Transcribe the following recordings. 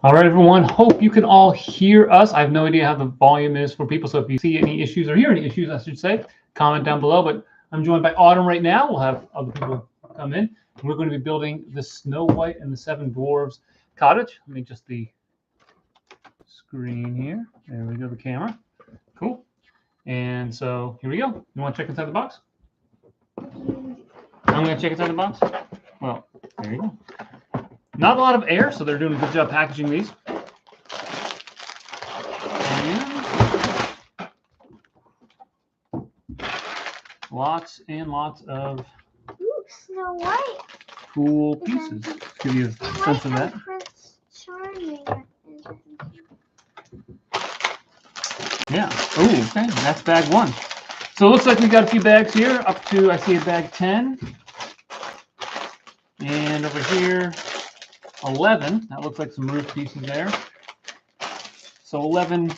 All right, everyone. Hope you can all hear us. I have no idea how the volume is for people, so if you see any issues or hear any issues, I should say, comment down below. But I'm joined by Autumn right now. We'll have other people come in. We're going to be building the Snow White and the Seven Dwarves cottage. Let me adjust the screen here. There we go, the camera. Cool. And so here we go. You want to check inside the box? I'm going to check inside the box. Well, there you go. Not a lot of air, so they're doing a good job packaging these. And lots and lots of Snow White. Cool pieces. Give you a sense of that. Prince Charming. Yeah. Oh, okay. That's bag 1. So it looks like we got a few bags here, up to, I see a bag 10. And over here, 11. That looks like some roof pieces there. So 11.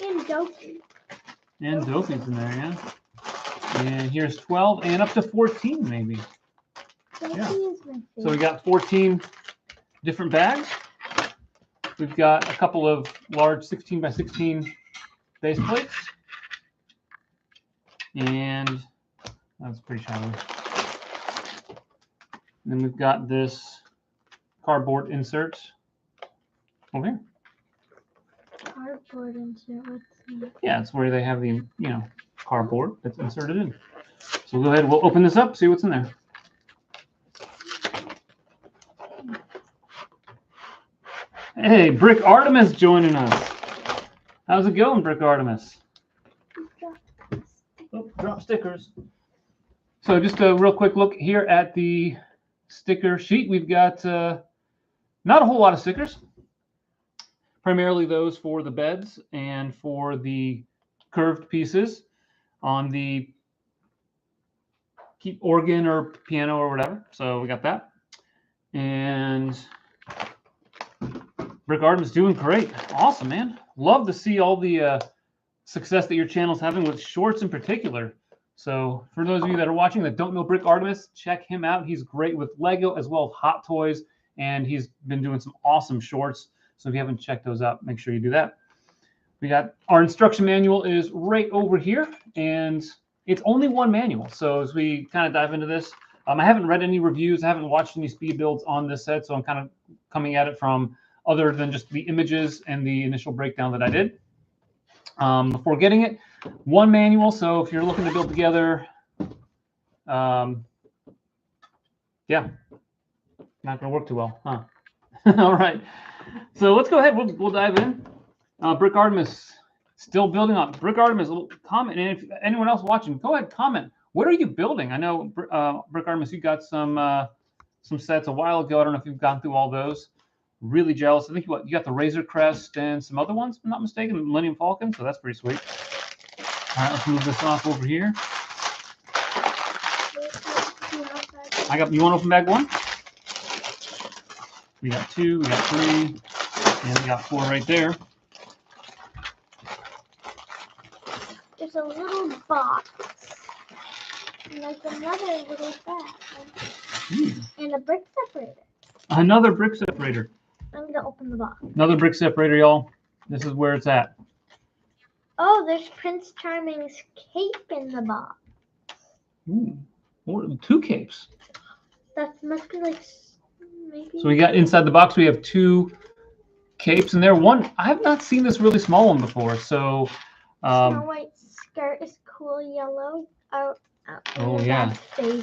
And Dopey. And Dopey's in there, yeah. And here's 12 and up to 14 maybe. Yeah. So we got 14 different bags. We've got a couple of large 16 by 16 base plates. And that's pretty shallow. And then we've got this cardboard insert over here. Cardboard insert, what's that? Yeah, it's where they have the, cardboard that's inserted in. So we'll go ahead, we'll open this up, see what's in there. Hey, Brick Artemis joining us. How's it going, Brick Artemis? Oh, drop stickers. So just a real quick look here at the sticker sheet. We've got not a whole lot of stickers. Primarily those for the beds and for the curved pieces on the organ or piano or whatever. So we got that. And Brick Artemis doing great. Awesome, man. Love to see all the success that your channel's having with shorts in particular. So for those of you that are watching that don't know Brick Artemis, check him out. He's great with Lego as well as Hot Toys, and he's been doing some awesome shorts. So if you haven't checked those out, make sure you do that. We got our instruction manual is right over here, and it's only one manual. So as we kind of dive into this, I haven't read any reviews, I haven't watched any speed builds on this set, so I'm kind of coming at it from other than just the images and the initial breakdown that I did. Before getting it, one manual. So if you're looking to build together, yeah, not going to work too well, huh? All right. So let's go ahead. We'll dive in. Brick Artemis still building on. Brick Artemis, comment, and if anyone else watching, go ahead, comment. What are you building? I know Brick Artemis, you got some sets a while ago. I don't know if you've gone through all those. Really jealous. I think you got the Razor Crest and some other ones, if I'm not mistaken, Millennium Falcon. So that's pretty sweet. All right, let's move this off over here. You want to open bag 1? We got 2, we got 3, and we got 4 right there. There's a little box. And like another little bag. And a brick separator. Another brick separator. I'm going to open the box. Another brick separator, y'all. This is where it's at. Oh, there's Prince Charming's cape in the box. Ooh, 2 capes. That must be like maybe. So we got inside the box, we have 2 capes in there. One, I have not seen this really small one before. So, Snow White skirt is cool yellow. Oh yeah.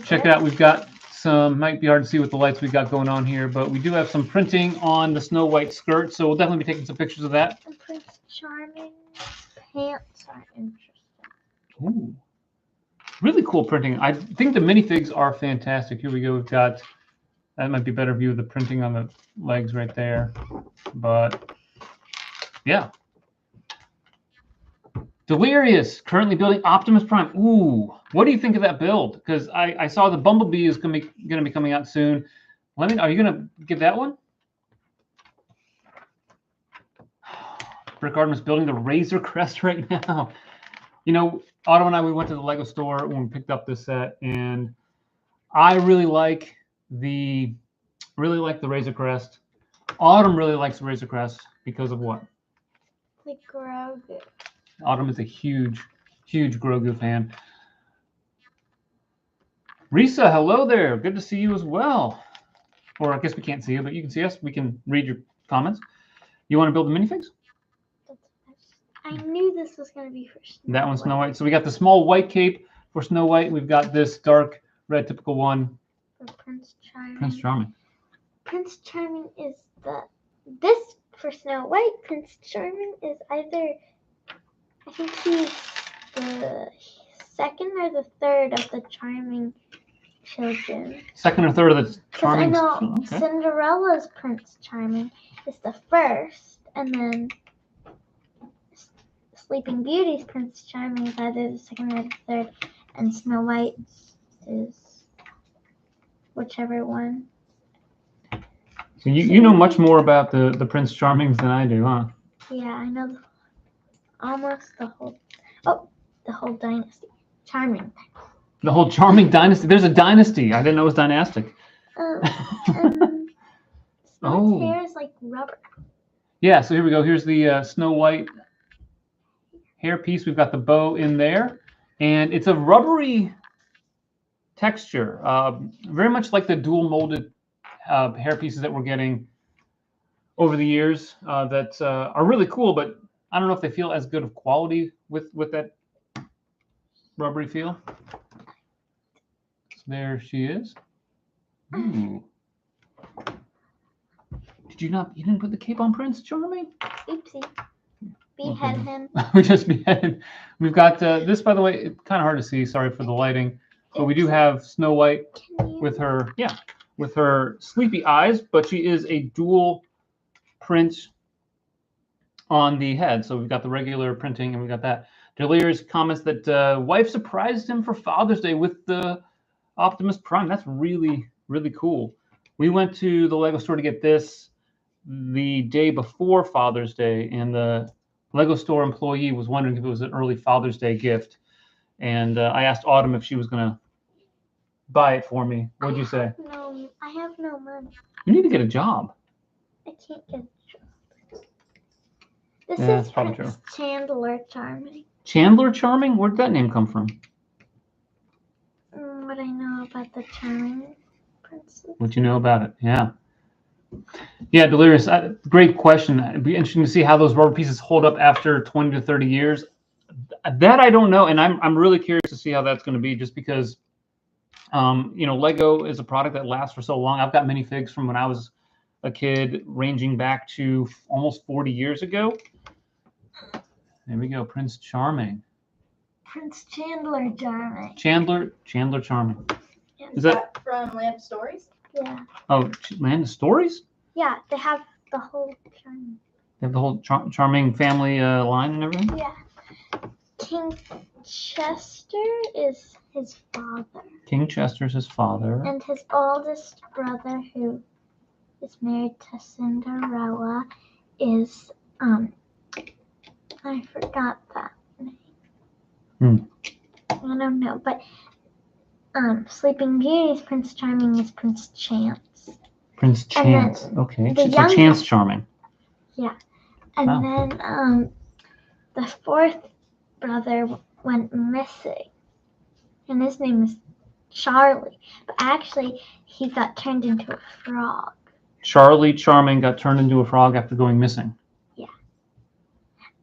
Check it out. We've got some, might be hard to see with the lights we got going on here, but we do have some printing on the Snow White skirt. So we'll definitely be taking some pictures of that. And Prince Charming's pants are interesting. Ooh. Really cool printing. I think the minifigs are fantastic. Here we go. We've got, that might be a better view of the printing on the legs right there. But yeah. Delirious, currently building Optimus Prime. Ooh, what do you think of that build? Because I saw the Bumblebee is going to be coming out soon. Are you going to get that one? Brick Artemis building the Razor Crest right now. You know, Otto and I, we went to the Lego store when we picked up this set, and I really like the Razor Crest. Autumn really likes Razor Crest because of what? The Grogu. Autumn is a huge Grogu fan. Risa, hello there. Good to see you as well. Or I guess we can't see you, but you can see us. We can read your comments. You want to build the minifigs? I knew this was going to be for Snow That one's Snow White. So we got the small white cape for Snow White. We've got this dark red typical one. For Prince Charming. Prince Charming. Prince Charming is this for Snow White. Prince Charming is either, I think he's the second or the third of the Charming children. Second or third of the Charming. I know okay. Cinderella's Prince Charming is the first, and then Sleeping Beauty's Prince Charming is either the second or the third, and Snow White's is whichever one. So you know much more about the Prince Charmings than I do, huh? Yeah, I know almost the whole dynasty. Charming. The whole Charming dynasty. There's a dynasty. I didn't know it was dynastic. Snow White's hair is like rubber. Yeah, so here we go. Here's the Snow White hair piece. We've got the bow in there, and it's a rubbery texture, very much like the dual molded hair pieces that we're getting over the years that are really cool, but I don't know if they feel as good of quality with that rubbery feel. So there she is. Ooh. You didn't put the cape on Prince Charming? Oopsie. Behead him. We just beheaded. We've got this, by the way, it's kind of hard to see. Sorry for the lighting. But we do have Snow White with her sleepy eyes, but she is a dual print on the head. So we've got the regular printing, and we've got that. Delirious comments that wife surprised him for Father's Day with the Optimus Prime. That's really, really cool. We went to the Lego store to get this the day before Father's Day, and the Lego store employee was wondering if it was an early Father's Day gift. And I asked Autumn if she was going to buy it for me. What'd you say? No, I have no money. You need to get a job. I can't get a job. This is probably Prince true. Chandler Charming. Chandler Charming? Where'd that name come from? What I know about the Charming princess. What you know about it? Yeah. Yeah, Delirious. Great question. It'd be interesting to see how those rubber pieces hold up after 20 to 30 years. That I don't know, and I'm really curious to see how that's going to be, just because, Lego is a product that lasts for so long. I've got minifigs from when I was a kid, ranging back to almost 40 years ago. There we go, Prince Charming. Prince Chandler Charming. Chandler Charming. Yeah. Is that from Land of Stories? Yeah. Oh, Land of Stories? Yeah, they have the whole Charming. They have the whole Charming family line and everything? Yeah. King Chester is his father. King Chester's his father. And his oldest brother, who is married to Cinderella, is, I forgot that name. I don't know, but Sleeping Beauty's Prince Charming is Prince Chance. Prince Chance. Okay, so youngest, Chance Charming. Yeah. And then the fourth brother went missing, and his name is Charlie, but actually he got turned into a frog. Charlie Charming got turned into a frog after going missing. Yeah.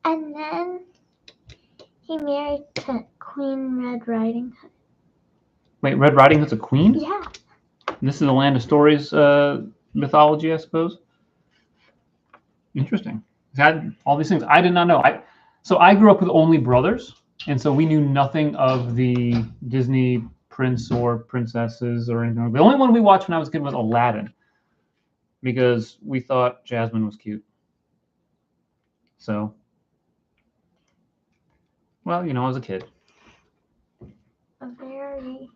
And then he married to Queen Red Riding Hood. Wait, Red Riding Hood's a queen? Yeah. This is the Land of Stories mythology, I suppose. Interesting. All these things I did not know. So I grew up with only brothers, and so we knew nothing of the Disney prince or princesses or anything. The only one we watched when I was a kid was Aladdin, because we thought Jasmine was cute. So, well, I was a kid. A very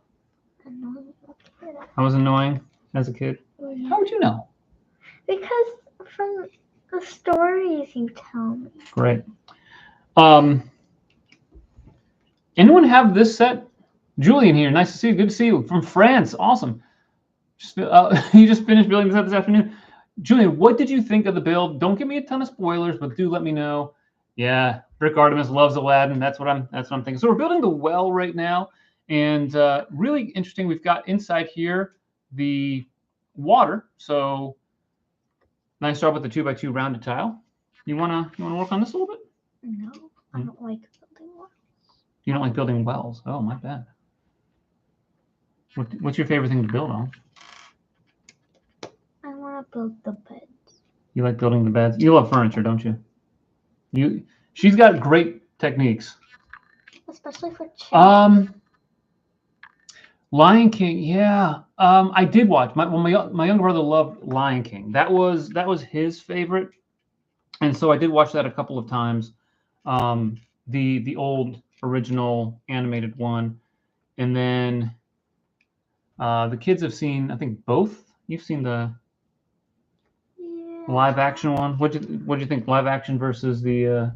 annoying kid. I was annoying as a kid. Yeah. How would you know? Because from the stories you tell me. Great. Anyone have this set? Julian here. Nice to see you. Good to see you. From France. Awesome. You just finished building this up this afternoon. Julian, what did you think of the build? Don't give me a ton of spoilers, but do let me know. Yeah, Brick Artemis loves Aladdin. That's what I'm thinking. So we're building the well right now, and really interesting. We've got inside here the water. So nice job with the 2x2 rounded tile. You wanna work on this a little bit? No, I don't like building wells. You don't like building wells? Oh, my bad. What's your favorite thing to build on? I want to build the beds. You like building the beds? You love furniture, don't you? She's got great techniques. Especially for children. Lion King, yeah. I did watch. My younger brother loved Lion King. That was his favorite, and so I did watch that a couple of times. The old original animated one, and then the kids have seen, I think, both. You've seen the live action one. What'd you think? Live action versus the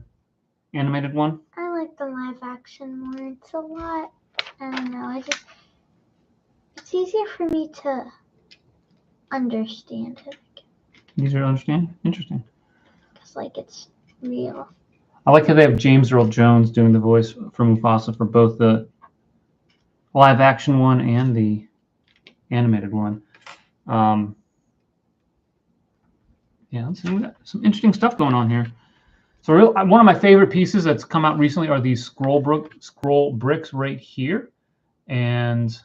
animated one? I like the live action more. It's a lot. I don't know. It's easier for me to understand it. Easier to understand? Interesting. Because, like, it's real. I like how they have James Earl Jones doing the voice for Mufasa for both the live action one and the animated one. Yeah, let's see. We got some interesting stuff going on here. So one of my favorite pieces that's come out recently are these scroll bricks right here. And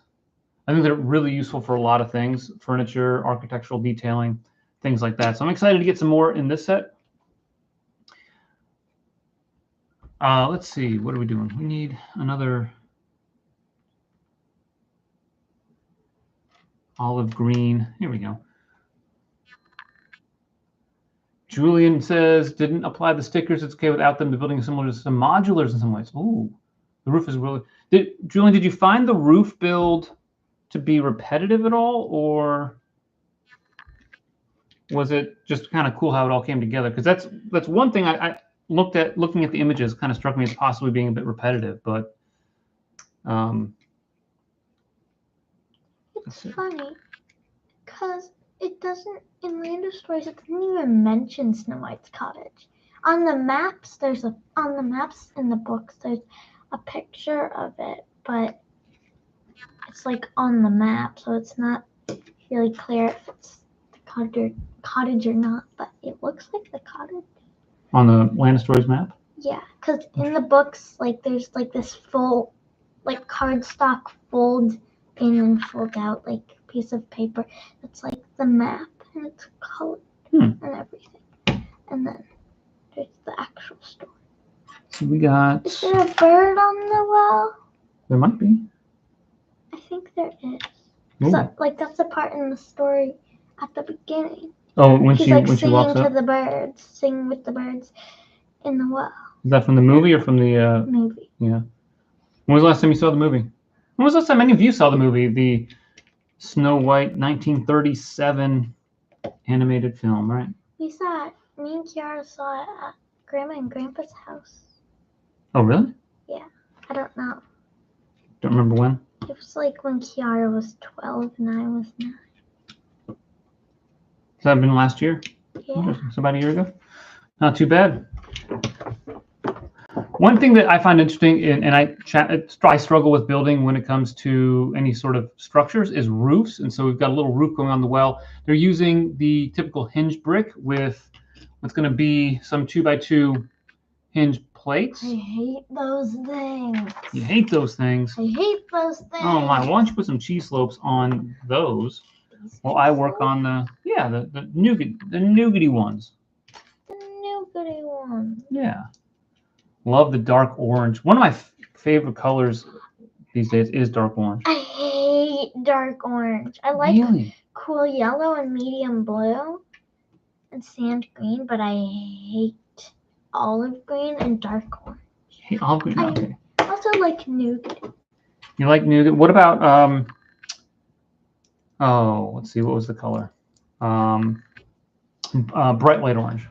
I think they're really useful for a lot of things, furniture, architectural detailing, things like that. So I'm excited to get some more in this set. Let's see, what are we doing? We need another olive green. Here we go. Julian says, didn't apply the stickers. It's okay without them. The building is similar to some modulars in some ways. Ooh, the roof is really... Julian, did you find the roof build to be repetitive at all, or was it just kind of cool how it all came together? Because that's one thing I looking at the images kind of struck me as possibly being a bit repetitive, but it's funny because it doesn't, in Land of Stories, it doesn't even mention Snow White's cottage. On the maps, in the books, there's a picture of it, but it's like on the map, so it's not really clear if it's the cottage or not, but it looks like the cottage. On the Land of Stories map? Yeah, because in the books, like, there's like this full, like, cardstock fold in and fold out, like, piece of paper. It's like the map, and it's colored and everything. And then there's the actual story. So we got... Is there a bird on the well? There might be. I think there is. So, like, that's the part in the story at the beginning. Oh, when She's she like when she walks up? singing with the birds in the well. Is that from the movie or from the... Movie. Yeah. When was the last time you saw the movie? When was the last time any of you saw the movie? The Snow White 1937 animated film, right? We saw it. Me and Kiara saw it at Grandma and Grandpa's house. Oh, really? Yeah. I don't know. Don't remember when? It was like when Kiara was 12 and I was 9. Has that been last year? Yeah. Interesting. So about a year ago? Not too bad. One thing that I find interesting, and I struggle with building when it comes to any sort of structures, is roofs. And so we've got a little roof going on the well. They're using the typical hinge brick with what's going to be some 2x2 hinge plates. I hate those things. You hate those things. I hate those things. Oh my! Why don't you put some cheese slopes on those? Well, I work on the nougaty ones. The nougaty ones. Yeah. Love the dark orange. One of my favorite colors these days is dark orange. I hate dark orange. I like cool yellow and medium blue and sand green, but I hate olive green and dark orange. Hey, olive green. Okay. I also like nougat. You like nougat? What about oh, let's see. What was the color? Bright light orange.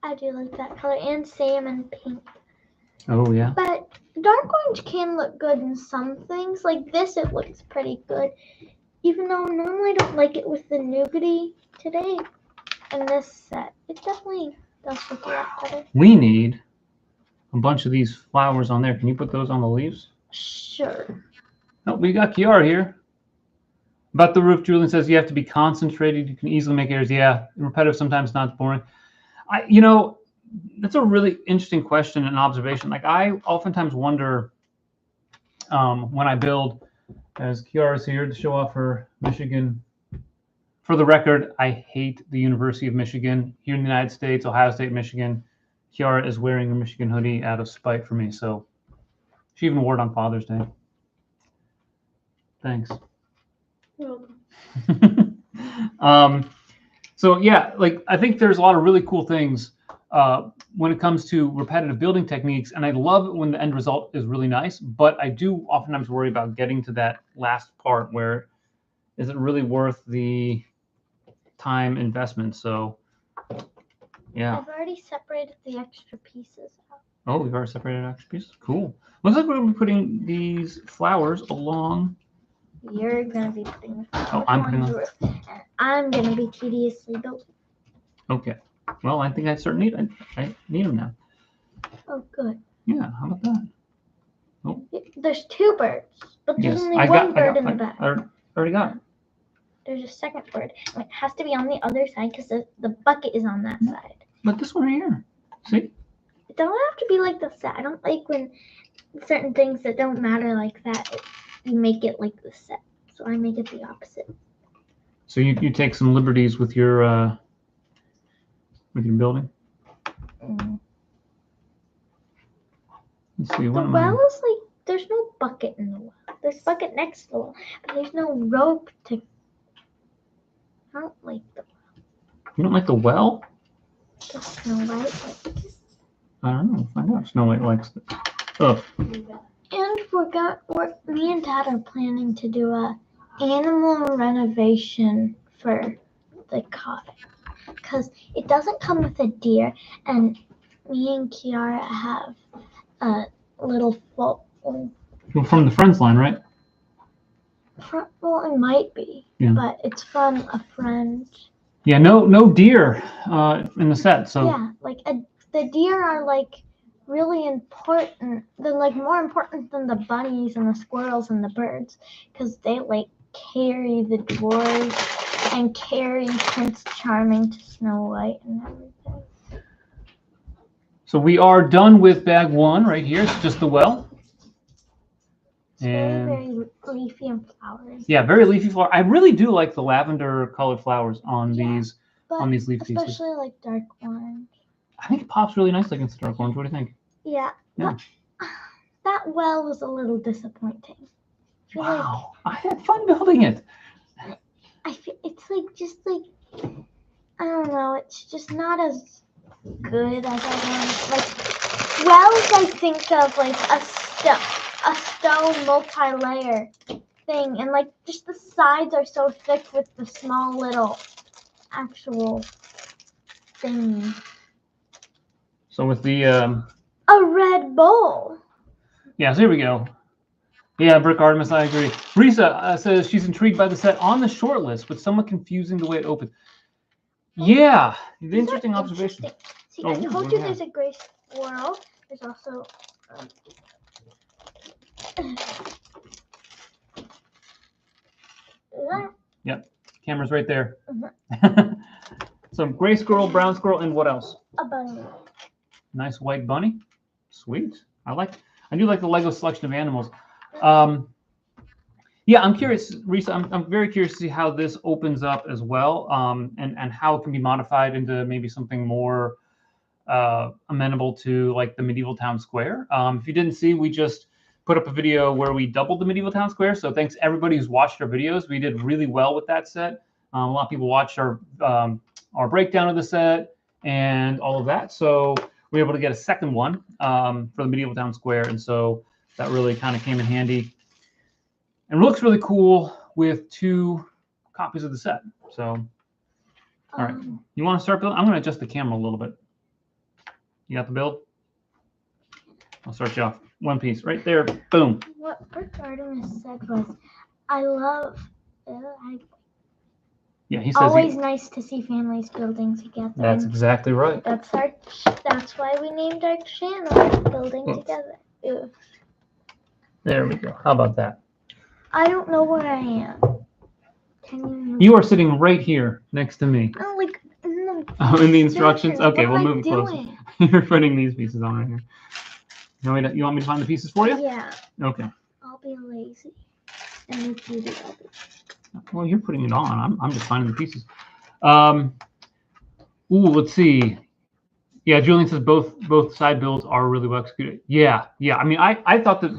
I do like that color, and salmon pink. Oh, yeah. But dark orange can look good in some things. Like this, it looks pretty good. Even though normally I don't like it with the nougaty today in this set. It definitely does look a lot better. We need a bunch of these flowers on there. Can you put those on the leaves? Sure. Oh, we got Kiara here. About the roof, Julian says you have to be concentrated. You can easily make errors. Yeah, repetitive sometimes not boring. That's a really interesting question and observation. Like I oftentimes wonder when I build, as Kiara's here to show off her Michigan. For the record, I hate the University of Michigan here in the United States, Ohio State, Michigan. Kiara is wearing a Michigan hoodie out of spite for me, so she even wore it on Father's Day. Thanks. So yeah, like I think there's a lot of really cool things when it comes to repetitive building techniques, and I love it when the end result is really nice. But I do oftentimes worry about getting to that last part where is it really worth the time investment? So yeah. I've already separated the extra pieces out. Oh, we've already separated extra pieces. Cool. Looks like we're gonna be putting these flowers along. You're gonna be putting the flowers I'm on putting the them. roof, and I'm gonna be tediously building. Okay. Well, I think I certainly need. I need them now. Oh, good. Yeah. How about that? There's two birds, but there's Yes. only I one got. bird in the back. I already got it. There's a second bird, and it has to be on the other side because the bucket is on that side. But this one right here. See? It don't have to be like the set. I don't like when certain things that don't matter like that, you make it like the set. So I make it the opposite. So you take some liberties with your building. Let's see. The What am well I? is like there's no bucket in the well. There's bucket next to the well, but there's no rope to. I don't like the You don't like the well? Snow White. I don't know. Find out. Snow White likes it. Oh. And me and Dad are planning to do a animal renovation for the cottage because it doesn't come with a deer, and me and Kiara have a little From the Friends line, right? well, it might be, Yeah. but it's from a friend. Yeah. No deer in the set. So. Yeah, like the deer are like really important. They're like more important than the bunnies and the squirrels and the birds because they like carry the dwarves and carry Prince Charming to Snow White and everything. So we are done with bag one right here. It's just the well. It's very leafy and flowery. Yeah, very leafy flower. I really do like the lavender colored flowers on these leaf pieces. Especially like dark orange. I think it pops really nicely against the dark orange. What do you think? Yeah. That well was a little disappointing. Wow, I had fun building it. I feel it's like just like I don't know. It's just not as good as I want. Like wells, I think of like a stone multi-layer thing, and like just the sides are so thick with the small little actual thing. So with the a red bowl. Yeah, so here we go. Yeah, Brick Artemis, I agree. Risa says she's intrigued by the set on the short list, but somewhat confusing the way it opens. Yeah, the interesting observation. See, I told you there's a gray squirrel. There's also Yep, camera's right there. Some gray squirrel, brown squirrel, and what else? A bunny. Nice white bunny. Sweet. I do like the Lego selection of animals. Yeah, I'm curious, Risa. I'm very curious to see how this opens up as well, and how it can be modified into maybe something more amenable to like the medieval town square. If you didn't see, we just put up a video where we doubled the medieval town square. So thanks everybody who's watched our videos. We did really well with that set. A lot of people watched our breakdown of the set and all of that. So we were able to get a second one for the medieval town square, and so that really kind of came in handy. And it looks really cool with 2 copies of the set. So, all right, you want to start building? I'm going to adjust the camera a little bit. You got the build? I'll start you off. One piece right there. Boom. What Brick Artemis said was, I love. Yeah, he says Always nice to see families building together. That's exactly right. That's why we named our channel Building Oops. Together. Ew. There we go. How about that? I don't know where I am. Can You are sitting right here next to me. Oh, like In the instructions? What Okay, am we'll I move it closer. doing? You're putting these pieces on right here. You want me to find the pieces for you? Yeah, Okay. I'll be lazy. And if you do, I'll be. Well, you're putting it on. I'm just finding the pieces. Let's see. Yeah, Julian says both side builds are really well executed. Yeah. I mean, I thought that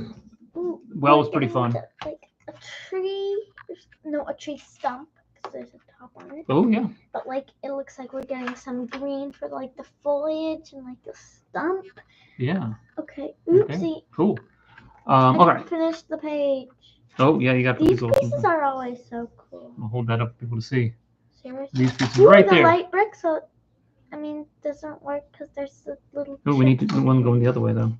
well was pretty fun. Like a tree. No, a tree stump. Because there's a top on it. Oh yeah. But like it looks like we're getting some green for like the foliage and like the stump. Yeah. Okay. Oopsie. Okay. Cool. I All right. didn't finish the page. Oh yeah, you got These little pieces are always so cool. I'll hold that up for people to see. Seriously. These pieces Ooh, right the there. light brick. So, I mean, doesn't work because there's a little. Oh, we need one going the other way though.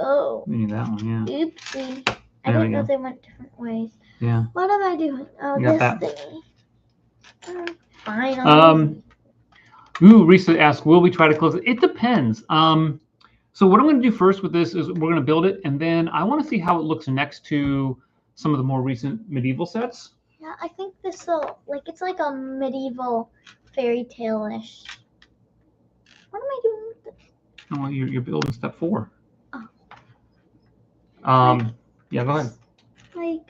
Oh. We need that one. Yeah. Oopsie. I There we didn't know go. they went different ways. Yeah. What am I doing? Oh, You got this that. thingy. Finally. Risa asked, will we try to close it? It depends. So what I'm going to do first with this is we're going to build it, and then I want to see how it looks next to some of the more recent medieval sets. Yeah, I think this will, like, it's like a medieval fairy tale-ish. What am I doing with this? Oh, well, you're building step 4. Oh. Yeah, go ahead. Like,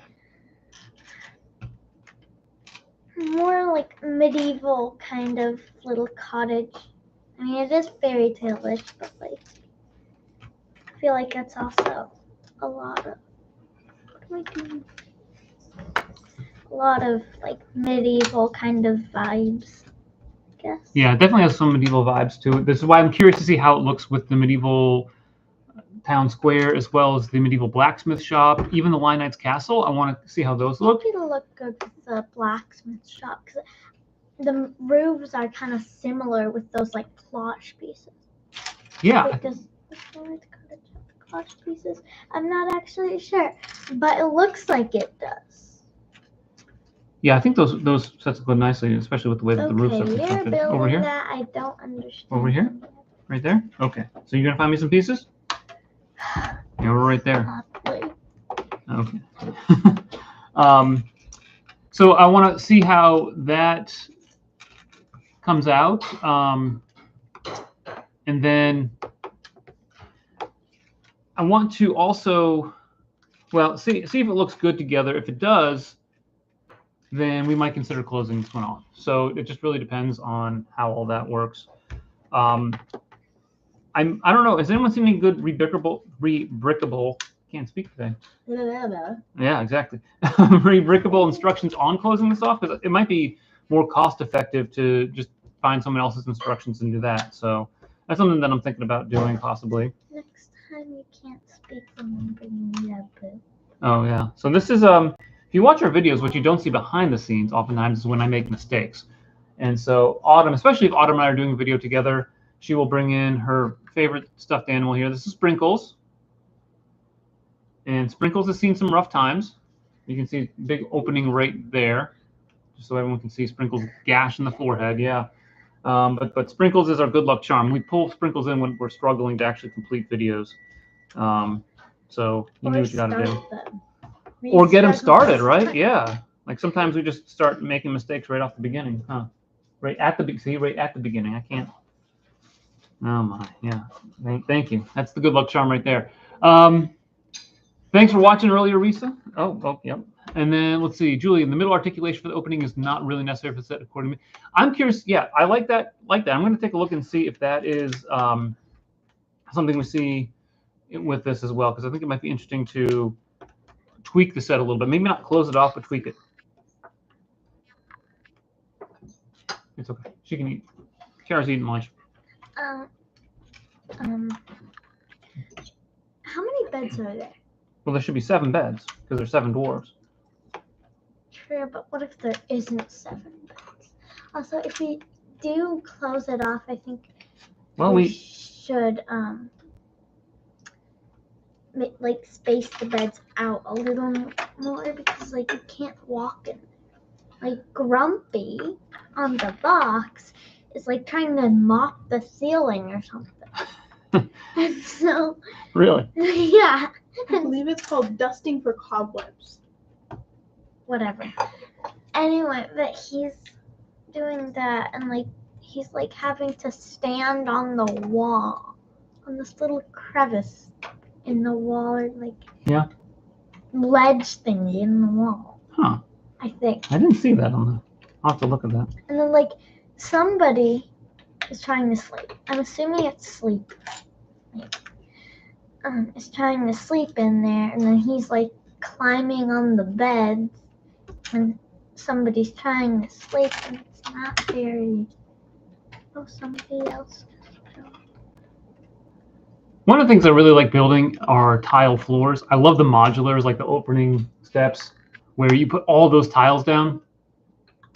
more like medieval kind of little cottage. I mean, it is fairy tale-ish, but like, I feel like that's also a lot of, what am I doing? A lot of like medieval kind of vibes, I guess. Yeah, it definitely has some medieval vibes to it. This is why I'm curious to see how it looks with the medieval town square as well as the medieval blacksmith shop, even the Lion Knight's castle. I want to see how those look. It'll look good with the blacksmith shop because the roofs are kind of similar with those like cloche pieces. Yeah. Wait, does Snow White Cottage have cloche pieces? I'm not actually sure, but it looks like it does. Yeah, I think those sets go nicely, especially with the way that the roofs are Okay, you're constructed. building Over here? that. I don't understand. Over here? Right there? Okay. So you're going to find me some pieces? Yeah, we're right there. Okay. So I want to see how that comes out. And then I want to also, well, see if it looks good together. If it does, then we might consider closing this one off. So it just really depends on how all that works. I don't know. Has anyone seen any good rebrickable? Can't speak today. Yeah, exactly. Rebrickable instructions on closing this off, because it might be more cost effective to just find someone else's instructions and do that. So that's something that I'm thinking about doing possibly. Next time you can't speak, remember you need a boo. Oh yeah. So this is if you watch our videos, what you don't see behind the scenes oftentimes is when I make mistakes. And so Autumn, especially if Autumn and I are doing a video together, she will bring in her favorite stuffed animal here. This is Sprinkles. And Sprinkles has seen some rough times. You can see a big opening right there, just so everyone can see Sprinkles' gash in the forehead. Yeah. But Sprinkles is our good luck charm. We pull Sprinkles in when we're struggling to actually complete videos. So you knew what you got to do. Or get them started, right? Yeah. Like sometimes we just start making mistakes right off the beginning, huh? Right at the beginning. I can't. Oh my, yeah. Thank you. That's the good luck charm right there. Thanks for watching earlier, Risa. Oh, yep. And then let's see, Julie. The middle articulation for the opening is not really necessary for the set, according to me. I'm curious. Yeah, I like that. I'm going to take a look and see if that is something we see with this as well, because I think it might be interesting to tweak the set a little bit. Maybe not close it off, but tweak it. It's okay. She can eat. Kara's eating lunch. How many beds are there? Well, there should be 7 beds because there's 7 dwarves. True, but what if there isn't 7 beds? Also, if we do close it off, I think we should like space the beds out a little more because like you can't walk in. like Grumpy on the box is like trying to mop the ceiling or something. And so Really? yeah, I believe it's called dusting for cobwebs. whatever. Anyway, but he's doing that, and like he's like having to stand on the wall, on this little crevice in the wall, or like Yeah. ledge thingy in the wall. Huh. I think. I didn't see that on the. I'll have to look at that. And then like somebody is trying to sleep. I'm assuming it's sleep. Like, is trying to sleep in there, and then he's like climbing on the bed, and somebody's trying to sleep, and it's not very. Oh, somebody else. One of the things I really like building are tile floors. I love the modulars, like the opening steps, where you put all those tiles down.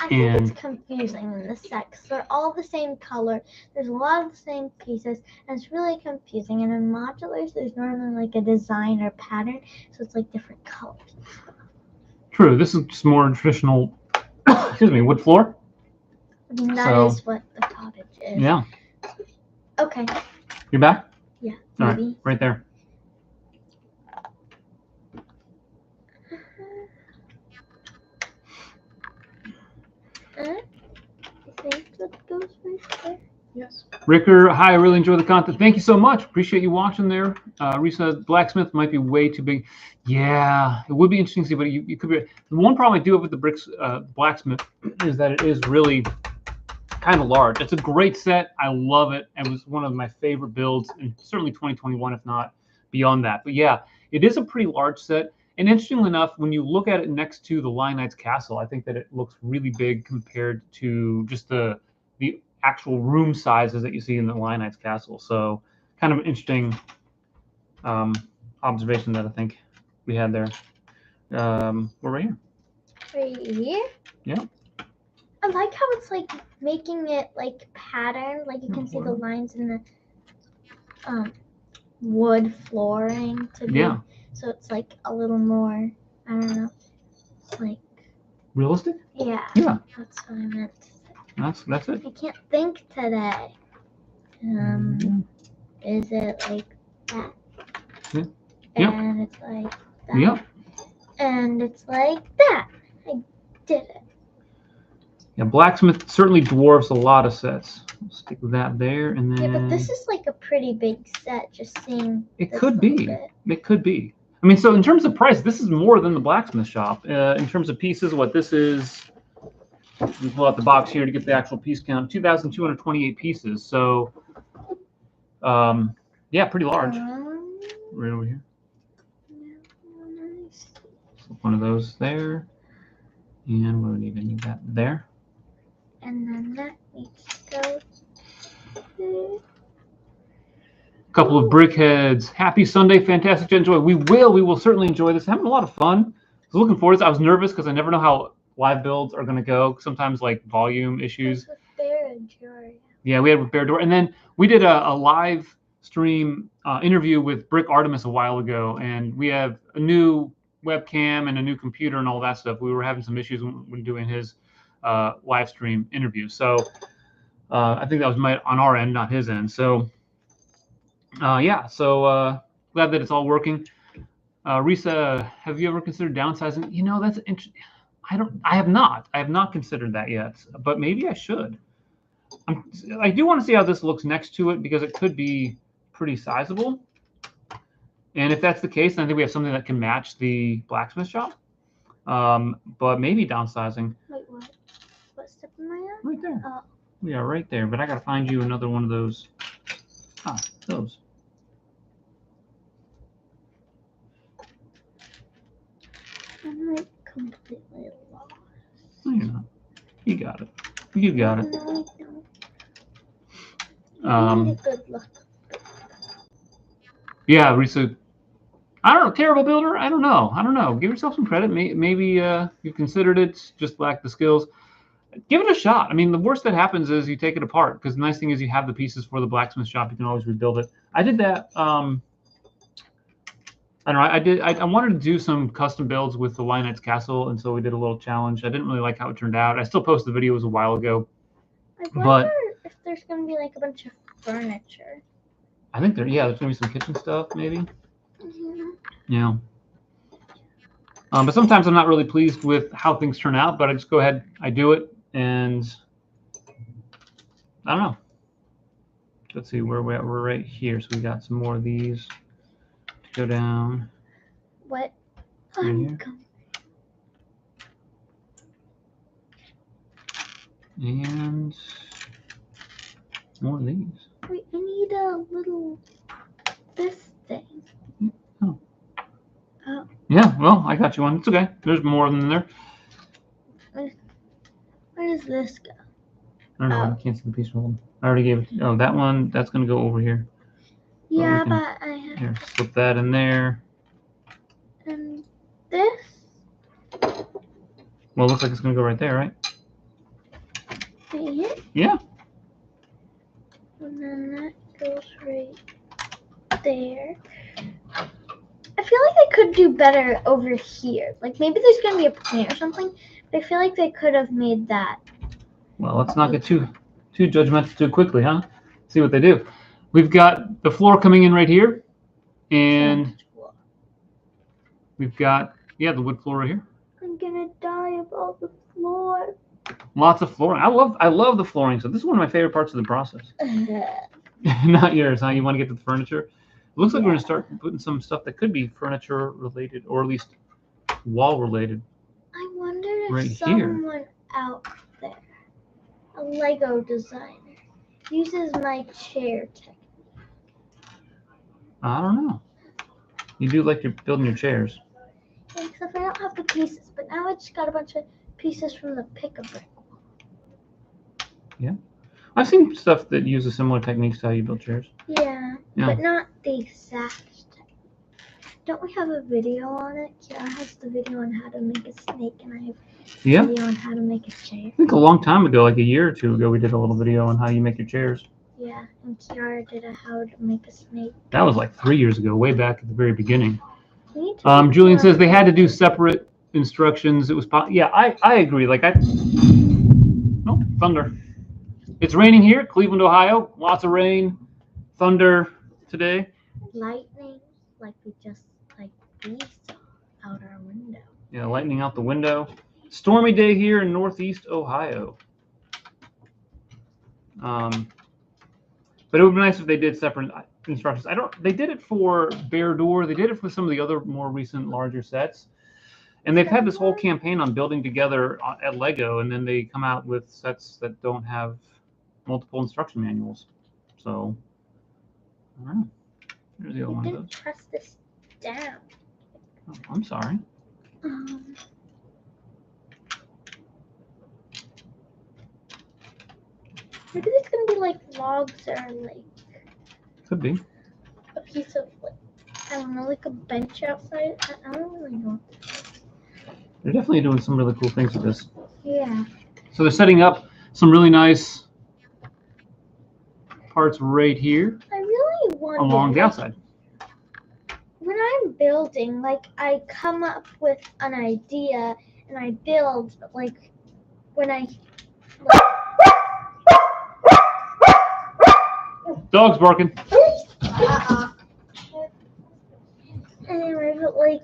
I think And- it's confusing in the set 'cause they're all the same color. There's a lot of the same pieces, and it's really confusing. And in modulars, there's normally like a design or pattern, so it's like different colors. True. This is just more traditional. Excuse me, wood floor. I mean, that So- is what the cottage is. Yeah. Okay. You're back. Yeah. All right, Maybe. right there. I think that goes right there. Yes. Ricker, hi, I really enjoy the content. Thank you so much. Appreciate you watching there. Risa, blacksmith might be way too big. Yeah, it would be interesting to see, but you could be. The one problem I do have with the bricks blacksmith is that it is really kind of large. It's a great set. I love it. It was one of my favorite builds, and certainly 2021, if not beyond that. But yeah, it is a pretty large set. And interestingly enough, when you look at it next to the Lion Knight's castle, I think that it looks really big compared to just the actual room sizes that you see in the Lion Knight's castle. So kind of an interesting observation that I think we had there. We're right here. Right here? Yeah. I like how it's like making it like patterned. Like you can see the lines in the wood flooring to be. Yeah. So it's like a little more, I don't know, like, Realistic? yeah. Yeah. That's what I meant to say. That's it. I can't think today. Is it like that? Yeah. Yep. And it's like that. Yep. And it's like that. I did it. Yeah, blacksmith certainly dwarfs a lot of sets. We'll stick with that there, and then Yeah, but this is like a pretty big set. Just seeing. it this could little be. bit. It could be. I mean, so in terms of price, this is more than the blacksmith shop. In terms of pieces, what this is, we pull out the box here to get the actual piece count. 2,228 pieces. So, yeah, pretty large. Right over here. Nice. So one of those there, and we don't even need that there. And then that needs to go. There. Couple of brick heads. Happy Sunday, fantastic to enjoy. We will certainly enjoy this. Having a lot of fun. I was looking forward to this. I was nervous because I never know how live builds are going to go. Sometimes like volume issues. That's with Bear and Jory. Yeah, we had with Bear Door, and then we did a live stream interview with Brick Artemis a while ago, and we have a new webcam and a new computer and all that stuff. We were having some issues when doing his live stream interview. So I think that was on our end, not his end. So yeah, so glad that it's all working. Risa, have you ever considered downsizing? You know, that's interesting. I have not considered that yet, but maybe I should. I do want to see how this looks next to it because it could be pretty sizable. And if that's the case, then I think we have something that can match the blacksmith shop. But maybe downsizing. Wait, what? What step am I on? Right there. Oh. Yeah, right there. But I got to find you another one of those. Ah, those. I'm like completely lost. No, you're not. You got it. You got it. No, I don't. Really good luck. Yeah, Risa. I don't know. Terrible builder? I don't know. Give yourself some credit. Maybe you've considered it, just lack the skills. Give it a shot. I mean, the worst that happens is you take it apart, because the nice thing is you have the pieces for the blacksmith shop. You can always rebuild it. I did that I don't know. I wanted to do some custom builds with the Lionette's Castle, and so we did a little challenge. I didn't really like how it turned out. I still posted the videos a while ago. I wonder if there's gonna be like a bunch of furniture. I think there's gonna be some kitchen stuff, maybe. Yeah. But sometimes I'm not really pleased with how things turn out, but I just go ahead, I do it, and I don't know. Let's see where we're at. We're right here, so we got some more of these to go down. What? Right here. And more of these. Wait, I need a little this thing. Oh. Oh. Yeah, well, I got you one. It's okay. There's more than there. Where does this go? I don't know. I can't see the piece from them. I already gave it. Oh, that one. That's gonna go over here. Yeah, but I have. Here, slip that in there. And this. Well, it looks like it's gonna go right there, right? Right here. Yeah. And then that goes right there. I feel like they could do better over here. Like maybe there's gonna be a plant or something, but I feel like they could have made that. Well, let's not get too judgmental too quickly, huh? See what they do. We've got the floor coming in right here, and we've got the wood floor right here. I'm gonna die of all the floor. Lots of flooring. I love the flooring. So this is one of my favorite parts of the process. Not yours, huh? You want to get to the furniture? It looks like we're gonna start putting some stuff that could be furniture related, or at least wall related. I wonder if Right someone out there, a Lego designer, uses my chair technique. I don't know. You do like you're building your chairs. Yeah, except I don't have the pieces, but now I just got a bunch of pieces from the pick-a-brick. Yeah. I've seen stuff that uses similar techniques to how you build chairs. Yeah, but not the exact technique. Don't we have a video on it? Kiara has the video on how to make a snake, and I have a video on how to make a chair. I think a long time ago, like a year or two ago, we did a little video on how you make your chairs. Yeah, and Kiara did a how to make a snake. That was like 3 years ago, way back at the very beginning. Julian says they had to do separate instructions. It was I agree. Like oh, thunder. It's raining here, Cleveland, Ohio. Lots of rain, thunder today. Lightning, like we saw out our window. Yeah, lightning out the window. Stormy day here in Northeast Ohio. But it would be nice if they did separate instructions. They did it for Bear Door. They did it for some of the other more recent larger sets. And they've had this whole campaign on building together at Lego, and then they come out with sets that don't have multiple instruction manuals. So, I don't know. There's the other one of those. Press this down. Oh, I'm sorry. Maybe it's gonna be like logs or like. Could be. A piece of like, I don't know, like a bench outside. I don't really know. They're definitely doing some really cool things with this. Yeah. So they're setting up some really nice parts right here. I really want along the outside. When I'm building, like I come up with an idea and I build, but like when I Dog's barking. Anyway, but like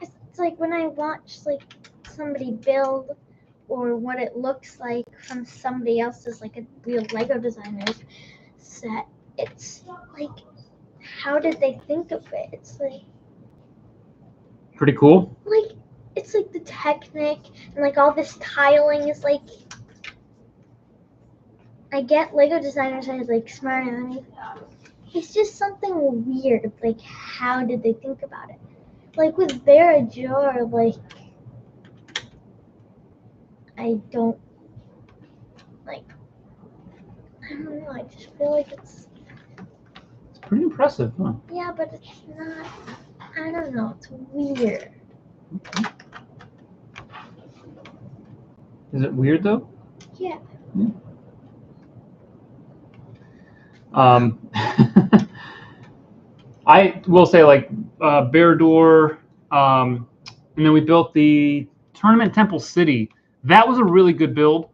it's like when I watch like somebody build or what it looks like from somebody else's, like a real Lego designer's set, it's like, how did they think of it? It's like pretty cool. Like it's like the technique and like all this tiling is like, I get Lego designers are like smarter than me. It's just something weird. Like, how did they think about it? Like with Bear Jar, like I don't know. I just feel like it's pretty impressive, huh? Yeah, but it's not. I don't know. It's weird. Okay. Is it weird though? Yeah. I will say like Bear Door, and then we built the Tournament Temple City. That was a really good build.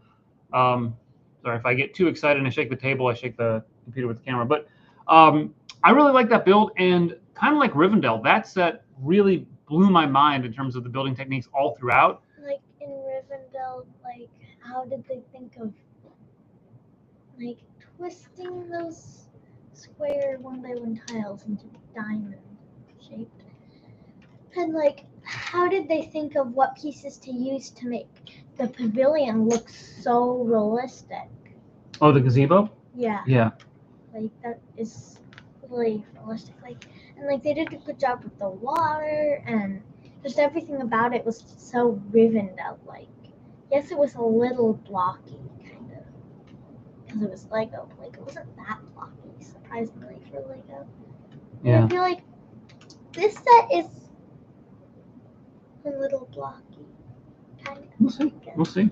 Sorry if I get too excited and I shake the table, I shake the computer with the camera. But I really like that build, and kind of like Rivendell, that set really blew my mind in terms of the building techniques all throughout. Like in Rivendell, like how did they think of like twisting those square 1x1 tiles into diamond shaped? And like how did they think of what pieces to use to make the pavilion look so realistic? Oh, the gazebo? Yeah. Yeah. Like that is really realistic. Like and like they did a good job with the water and just everything about it was so Rivendell like. Yes, it was a little blocky kind of because it was Lego. Like it wasn't that blocky, surprisingly for Lego. And Yeah. I feel like this set is a little blocky, kind of. We'll see. We'll see.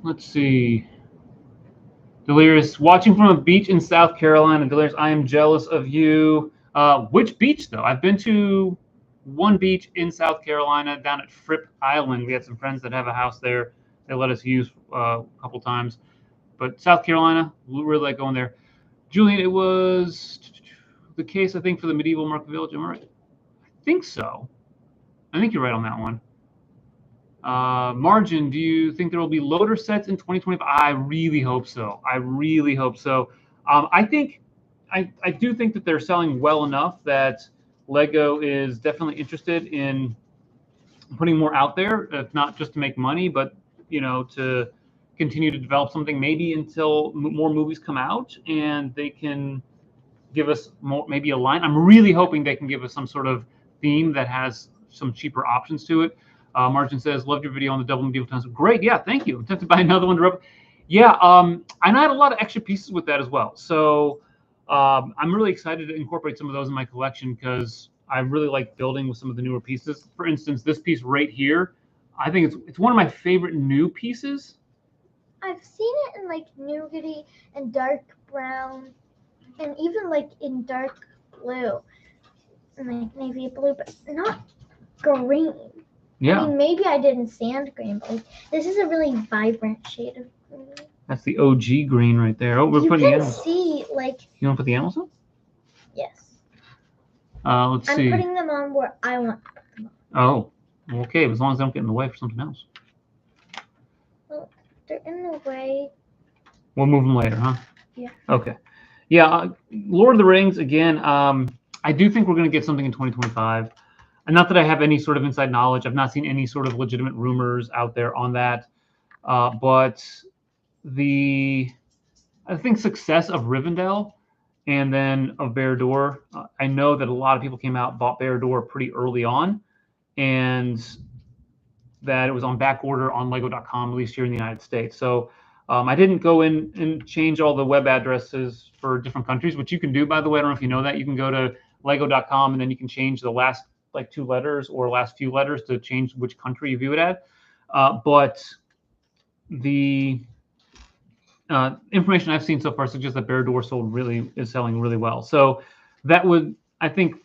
Let's see. Delirious, watching from a beach in South Carolina. Delirious, I am jealous of you. Which beach, though? I've been to one beach in South Carolina down at Fripp Island. We had some friends that have a house there. They let us use a couple times. But South Carolina, we really like going there. Julian, it was the case, I think, for the medieval Market Village. Am I right? I think so. I think you're right on that one. Margin, do you think there will be loader sets in 2025? I really hope so. I really hope so. I do think that they're selling well enough that Lego is definitely interested in putting more out there, if not just to make money, but to continue to develop something maybe until more movies come out and they can give us more, maybe a line. I'm really hoping they can give us some sort of theme that has some cheaper options to it. Margin says, loved your video on the double medieval times. Great. Yeah, thank you. I'm tempted to buy another one to rub. Yeah, and I had a lot of extra pieces with that as well. So I'm really excited to incorporate some of those in my collection because I really like building with some of the newer pieces. For instance, this piece right here, I think it's one of my favorite new pieces. I've seen it in like nougaty and dark brown, and even like in dark blue, and like navy blue, but not green. Yeah. I mean, maybe I did in sand green, but like, this is a really vibrant shade of green. That's the OG green right there. Oh, we're You putting the can animals. see like. You want to put the animals on? Yes. Let's see. I'm putting them on where I want to put them on. Oh, okay. As long as they don't get in the way for something else. Well, they're in the way. We'll move them later, huh? Yeah. Okay. Yeah. Lord of the Rings again. I do think we're going to get something in 2025. And not that I have any sort of inside knowledge. I've not seen any sort of legitimate rumors out there on that. But I think success of Rivendell and then of Bear Door. I know that a lot of people came out, bought Bear Door pretty early on, and that it was on back order on Lego.com, at least here in the United States. So I didn't go in and change all the web addresses for different countries, which you can do, by the way. I don't know if you know that. You can go to Lego.com and then you can change the last like 2 letters or last few letters to change which country you view it at. But the information I've seen so far suggests that Bear Door is selling really well. So that would, I think,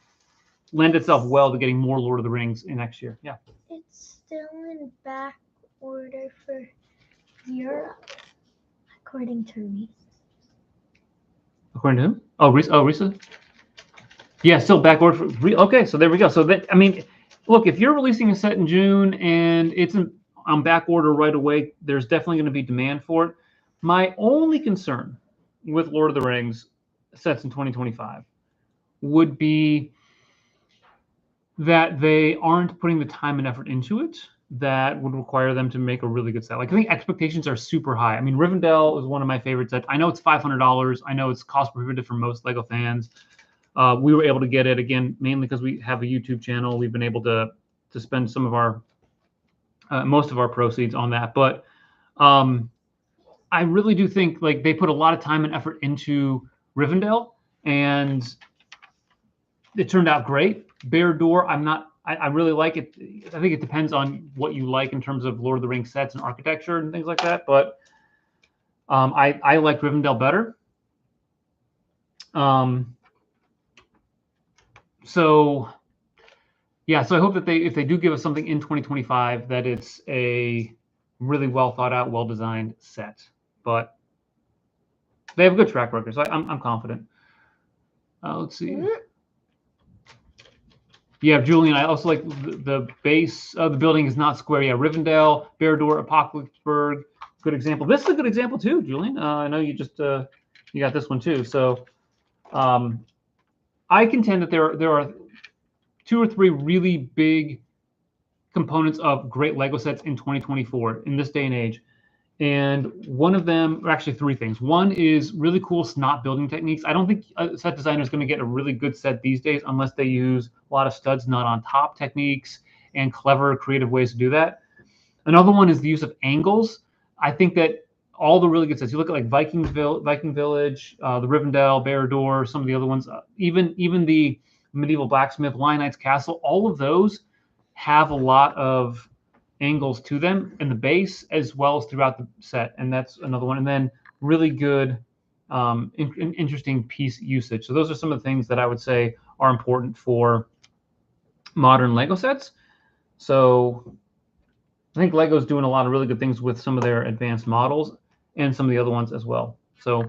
lend itself well to getting more Lord of the Rings in next year. Yeah. It's still in back order for Europe, according to Reese. According to who? Oh, Risa? Yeah, still back order for okay, so there we go. So that, I mean, look, if you're releasing a set in June and it's on back order right away, there's definitely going to be demand for it. My only concern with Lord of the Rings sets in 2025 would be that they aren't putting the time and effort into it that would require them to make a really good set. Like, I think expectations are super high. I mean, Rivendell is one of my favorite sets. I know it's $500. I know it's cost prohibitive for most Lego fans. We were able to get it, again, mainly because we have a YouTube channel. We've been able to spend some of our most of our proceeds on that. But I really do think like they put a lot of time and effort into Rivendell, and it turned out great. Bear Door, I really like it. I think it depends on what you like in terms of Lord of the Rings sets and architecture and things like that. But I like Rivendell better. So yeah, so I hope that if they do give us something in 2025, that it's a really well thought out, well designed set. But they have a good track record, so I'm confident. Let's see. Yeah, Julian, I also like the base of the building is not square. Yeah, Rivendell, Barad-dûr, Apocalypseburg, good example. This is a good example too, Julian. I know you just you got this one too. So I contend that there are 2 or 3 really big components of great Lego sets in 2024 in this day and age. And one of them, or actually 3 things. One is really cool snot building techniques. I don't think a set designer is going to get a really good set these days unless they use a lot of studs not on top techniques and clever, creative ways to do that. Another one is the use of angles. I think that all the really good sets, you look at like Viking Village, the Rivendell, Barad-dûr, some of the other ones, even the Medieval Blacksmith, Lion Knight's Castle, all of those have a lot of angles to them in the base as well as throughout the set, and that's another one. And then really good interesting piece usage. So those are some of the things that I would say are important for modern Lego sets. So I think Lego's doing a lot of really good things with some of their advanced models and some of the other ones as well. So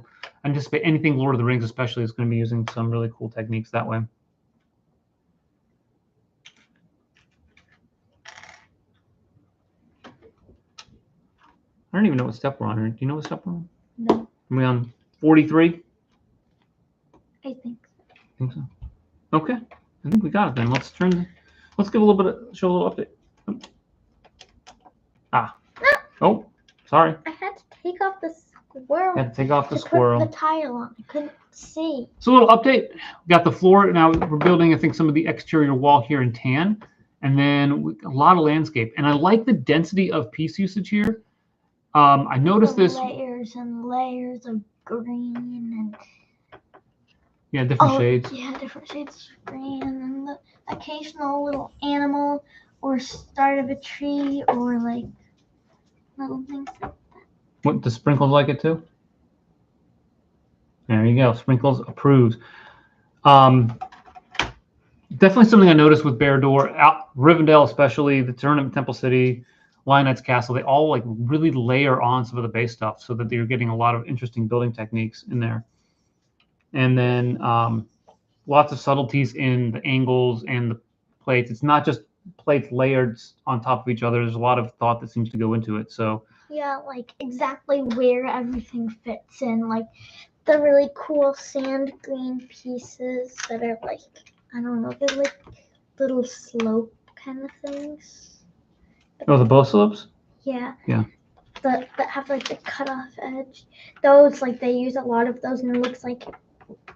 I anticipate anything Lord of the Rings especially is going to be using some really cool techniques that way. I don't even know what step we're on. Do you know what step we're on? No. Are we on 43? I think so. I think so. Okay. I think we got it then. Let's give a little bit show a little update. Oh, sorry. I had to take off the squirrel. Had to take off the to squirrel. Put the tile on. I couldn't see. So a little update. We got the floor. Now we're building, I think, some of the exterior wall here in tan. And then a lot of landscape. And I like the density of piece usage here. I noticed this. Layers and layers of green and different shades. Yeah, different shades of green and the occasional little animal or start of a tree or like little things like that. What, the sprinkles like it too? There you go. Sprinkles approves. Definitely something I noticed with Barad-dûr, Rivendell especially, the Tournament Temple City, Lion Knight's Castle, they all like really layer on some of the base stuff so that you're getting a lot of interesting building techniques in there. And then lots of subtleties in the angles and the plates. It's not just plates layered on top of each other. There's a lot of thought that seems to go into it. So yeah, like exactly where everything fits in, like the really cool sand green pieces that are like, I don't know, they're like little slope kind of things. Oh, the bow slopes? Yeah. Yeah. That have like the cutoff edge. Those, like they use a lot of those and it looks like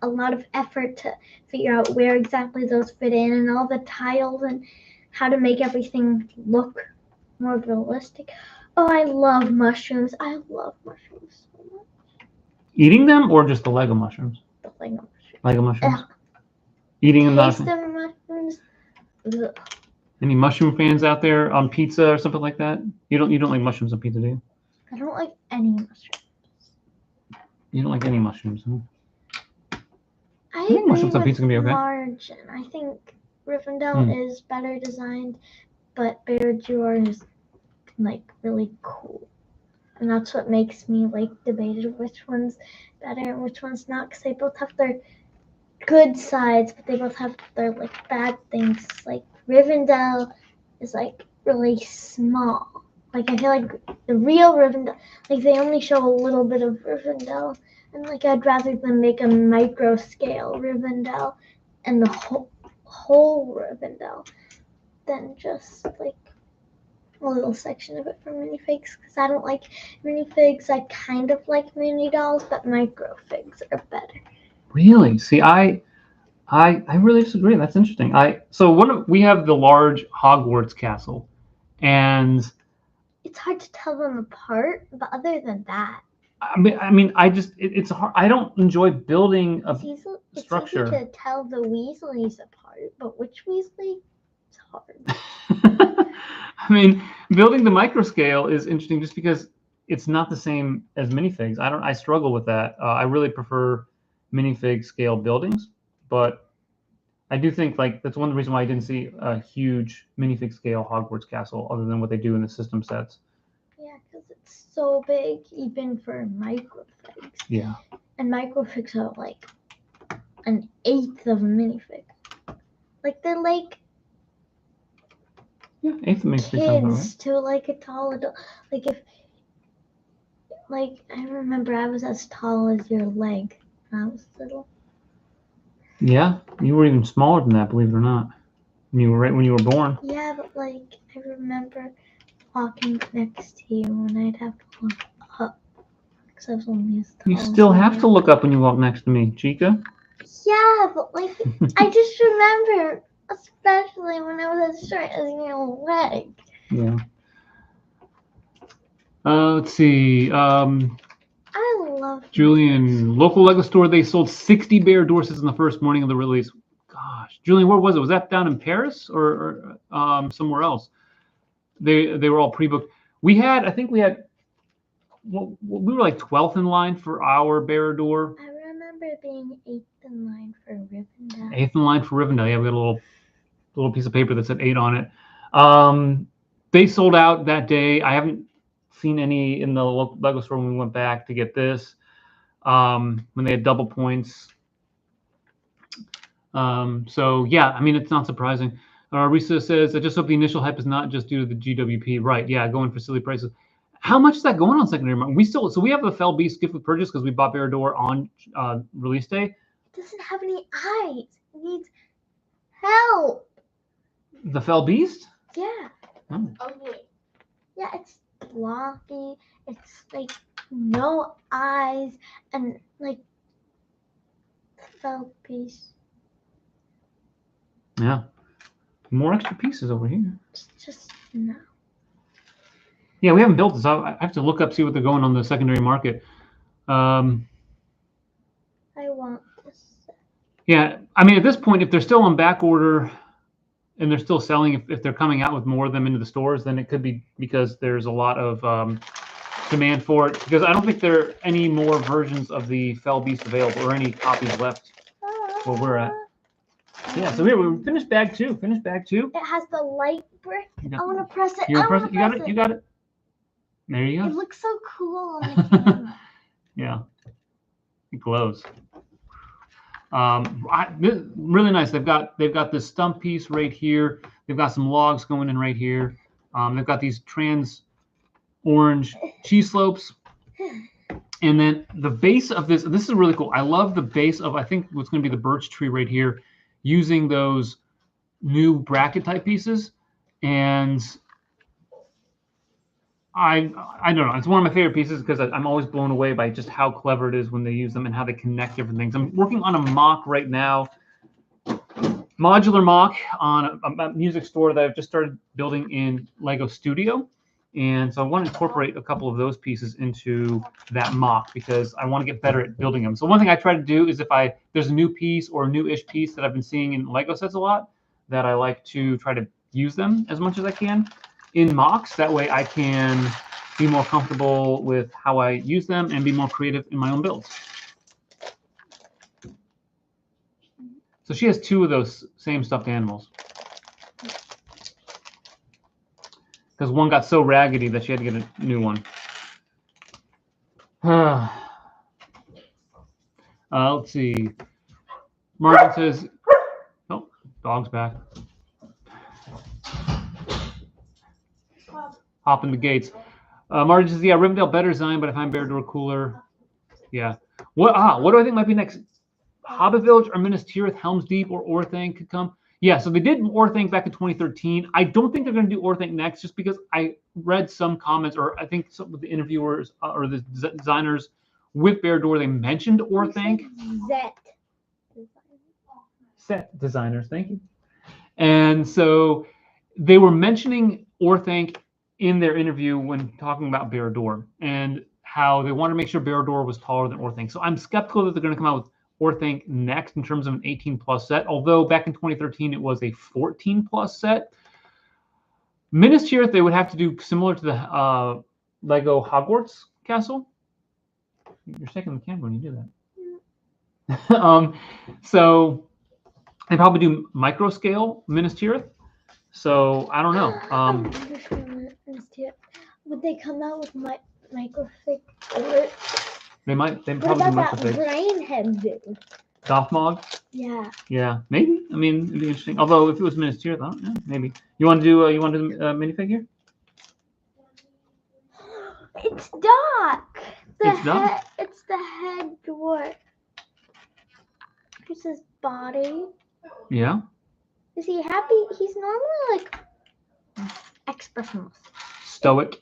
a lot of effort to figure out where exactly those fit in and all the tiles and how to make everything look more realistic. Oh, I love mushrooms. I love mushrooms so much. Eating them or just the Lego mushrooms? The Lego mushrooms. Lego mushrooms? Eating them, not. Taste them mushrooms. Ugh. Any mushroom fans out there on pizza or something like that? You don't like mushrooms on pizza, do you? I don't like any mushrooms. You don't like any mushrooms, huh? I think mushrooms on pizza can be okay. Margin. I think Rivendell is better designed, but Barad-dûr is like really cool. And that's what makes me like debated which one's better and which one's not, because they both have their good sides, but they both have their like bad things. Like Rivendell is like really small. Like I feel like the real Rivendell, like they only show a little bit of Rivendell, and like I'd rather them make a micro scale Rivendell and the whole Rivendell than just like a little section of it for minifigs, because I don't like minifigs. I kind of like mini dolls, but micro figs are better. Really? See, I really disagree. That's interesting. We have the large Hogwarts castle, and it's hard to tell them apart. But other than that, I mean, it's hard. I don't enjoy building a structure. It's easy to tell the Weasleys apart, but which Weasley? It's hard. I mean, building the micro scale is interesting just because it's not the same as minifigs. I struggle with that. I really prefer minifig scale buildings, but I do think like that's one reason why I didn't see a huge minifig scale Hogwarts castle other than what they do in the system sets. Yeah, because it's so big, even for microfigs. Yeah. And microfigs are like an eighth of a minifig. Like they're like Yeah, eighth minifig sounds about right. kids to like a tall adult. Like if, like I remember I was as tall as your leg when I was little. Yeah, you were even smaller than that, believe it or not. When you were born. Yeah, but like I remember walking next to you and I'd have to look up because I was only as tall. You still as have you. to look up when you walk next to me, Chica. Yeah, but like I just remember, especially when I was as short as your leg. Yeah. Let's see. I love Julian, local Lego store, they sold 60 bear door sets in the first morning of the release. Gosh, Julian, where was it? Was that down in Paris or somewhere else? They were all pre-booked. I think we had, well, we were like 12th in line for our bear door. I remember being 8th in line for Rivendell. 8th in line for Rivendell. Yeah, we had a little piece of paper that said 8 on it. They sold out that day. I haven't seen any in the local Lego store when we went back to get this. When they had double points. So yeah, I mean, it's not surprising. Risa says, I just hope the initial hype is not just due to the GWP. Right, yeah, going for silly prices. How much is that going on secondary market? So we have the Fell Beast gift with purchase because we bought Bear-Door on release day. It doesn't have any eyes. It needs help. The Fell Beast? Yeah. Oh. Ugly. Yeah, it's blocky. It's like no eyes and like felt piece. Yeah. More extra pieces over here. It's just no. Yeah, we haven't built this. I have to look up, see what they're going on the secondary market. I want this. Yeah, I mean, at this point, if they're still on back order and they're still selling, if they're coming out with more of them into the stores, then it could be because there's a lot of demand for it. Because I don't think there are any more versions of the Fell Beast available or any copies left where we're at. Yeah, so we're finished bag two. Finished bag two. It has the light brick. You I want to press it. You I press want it. to You press got it. it. You got it. There you It go. looks so cool on the camera. Yeah, it glows. Really nice. They've got this stump piece right here. They've got some logs going in right here. They've got these trans orange cheese slopes. And then the base of this is really cool. I love the base of, I think what's going to be the birch tree right here, using those new bracket type pieces. And I don't know. It's one of my favorite pieces because I'm always blown away by just how clever it is when they use them and how they connect different things. I'm working on a mock right now, modular mock on a music store that I've just started building in Lego Studio. And so I want to incorporate a couple of those pieces into that mock because I want to get better at building them. So one thing I try to do is if there's a new piece or a new-ish piece that I've been seeing in Lego sets a lot, that I like to try to use them as much as I can in mocks. That way I can be more comfortable with how I use them and be more creative in my own builds. So she has 2 of those same stuffed animals. Because one got so raggedy that she had to get a new one. Let's see. Martin says, oh, dog's back. Hopping the gates. Martin says, yeah, Rivendell better design, but I find Bear-Door cooler. Yeah. What do I think might be next? Hobbit Village or Minas Tirith, Helm's Deep, or Orthanc could come. Yeah, so they did Orthanc back in 2013. I don't think they're going to do Orthanc next, just because I read some comments, or I think some of the interviewers or the designers with Bear-Door, they mentioned Orthanc. Set designers, thank you. And so they were mentioning Orthanc in their interview when talking about Bear-Door and how they wanted to make sure Bear-Door was taller than Orthanc. So I'm skeptical that they're going to come out with Orthanc next in terms of an 18+ set, although back in 2013 it was a 14+ set. Minas Tirith, they would have to do similar to the Lego Hogwarts castle. You're shaking the camera when you do that. So They probably do micro scale Minas Tirith. So I don't know. Would they come out with microfig? They might. They What probably do about that microfigs. brain head dude? Gothmog. Yeah. Yeah, maybe. I mean, it'd be interesting. Although if it was Minas Tirith, I don't know. Maybe. You want to do? You want to do minifigure? It's Doc. It's Doc? It's the head dwarf. Here's his body. Yeah. Is he happy? He's normally like expressionless. Stoic.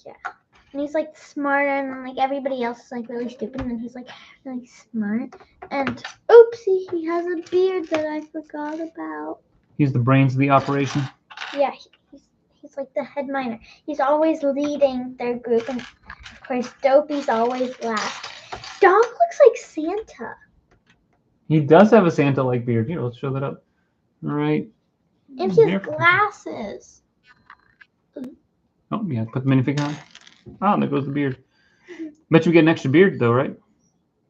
Yeah. And he's like smart, and like everybody else is like really stupid, and he's like really smart. And oopsie, he has a beard that I forgot about. He's the brains of the operation. Yeah, he's like the head miner. He's always leading their group, and of course, Dopey's always last. Doc looks like Santa. He does have a Santa-like beard. Here, let's show that up. All right. And he has glasses. Oh, yeah. Put the minifigure on. Oh, there goes the beard. Bet you get an extra beard, though, right?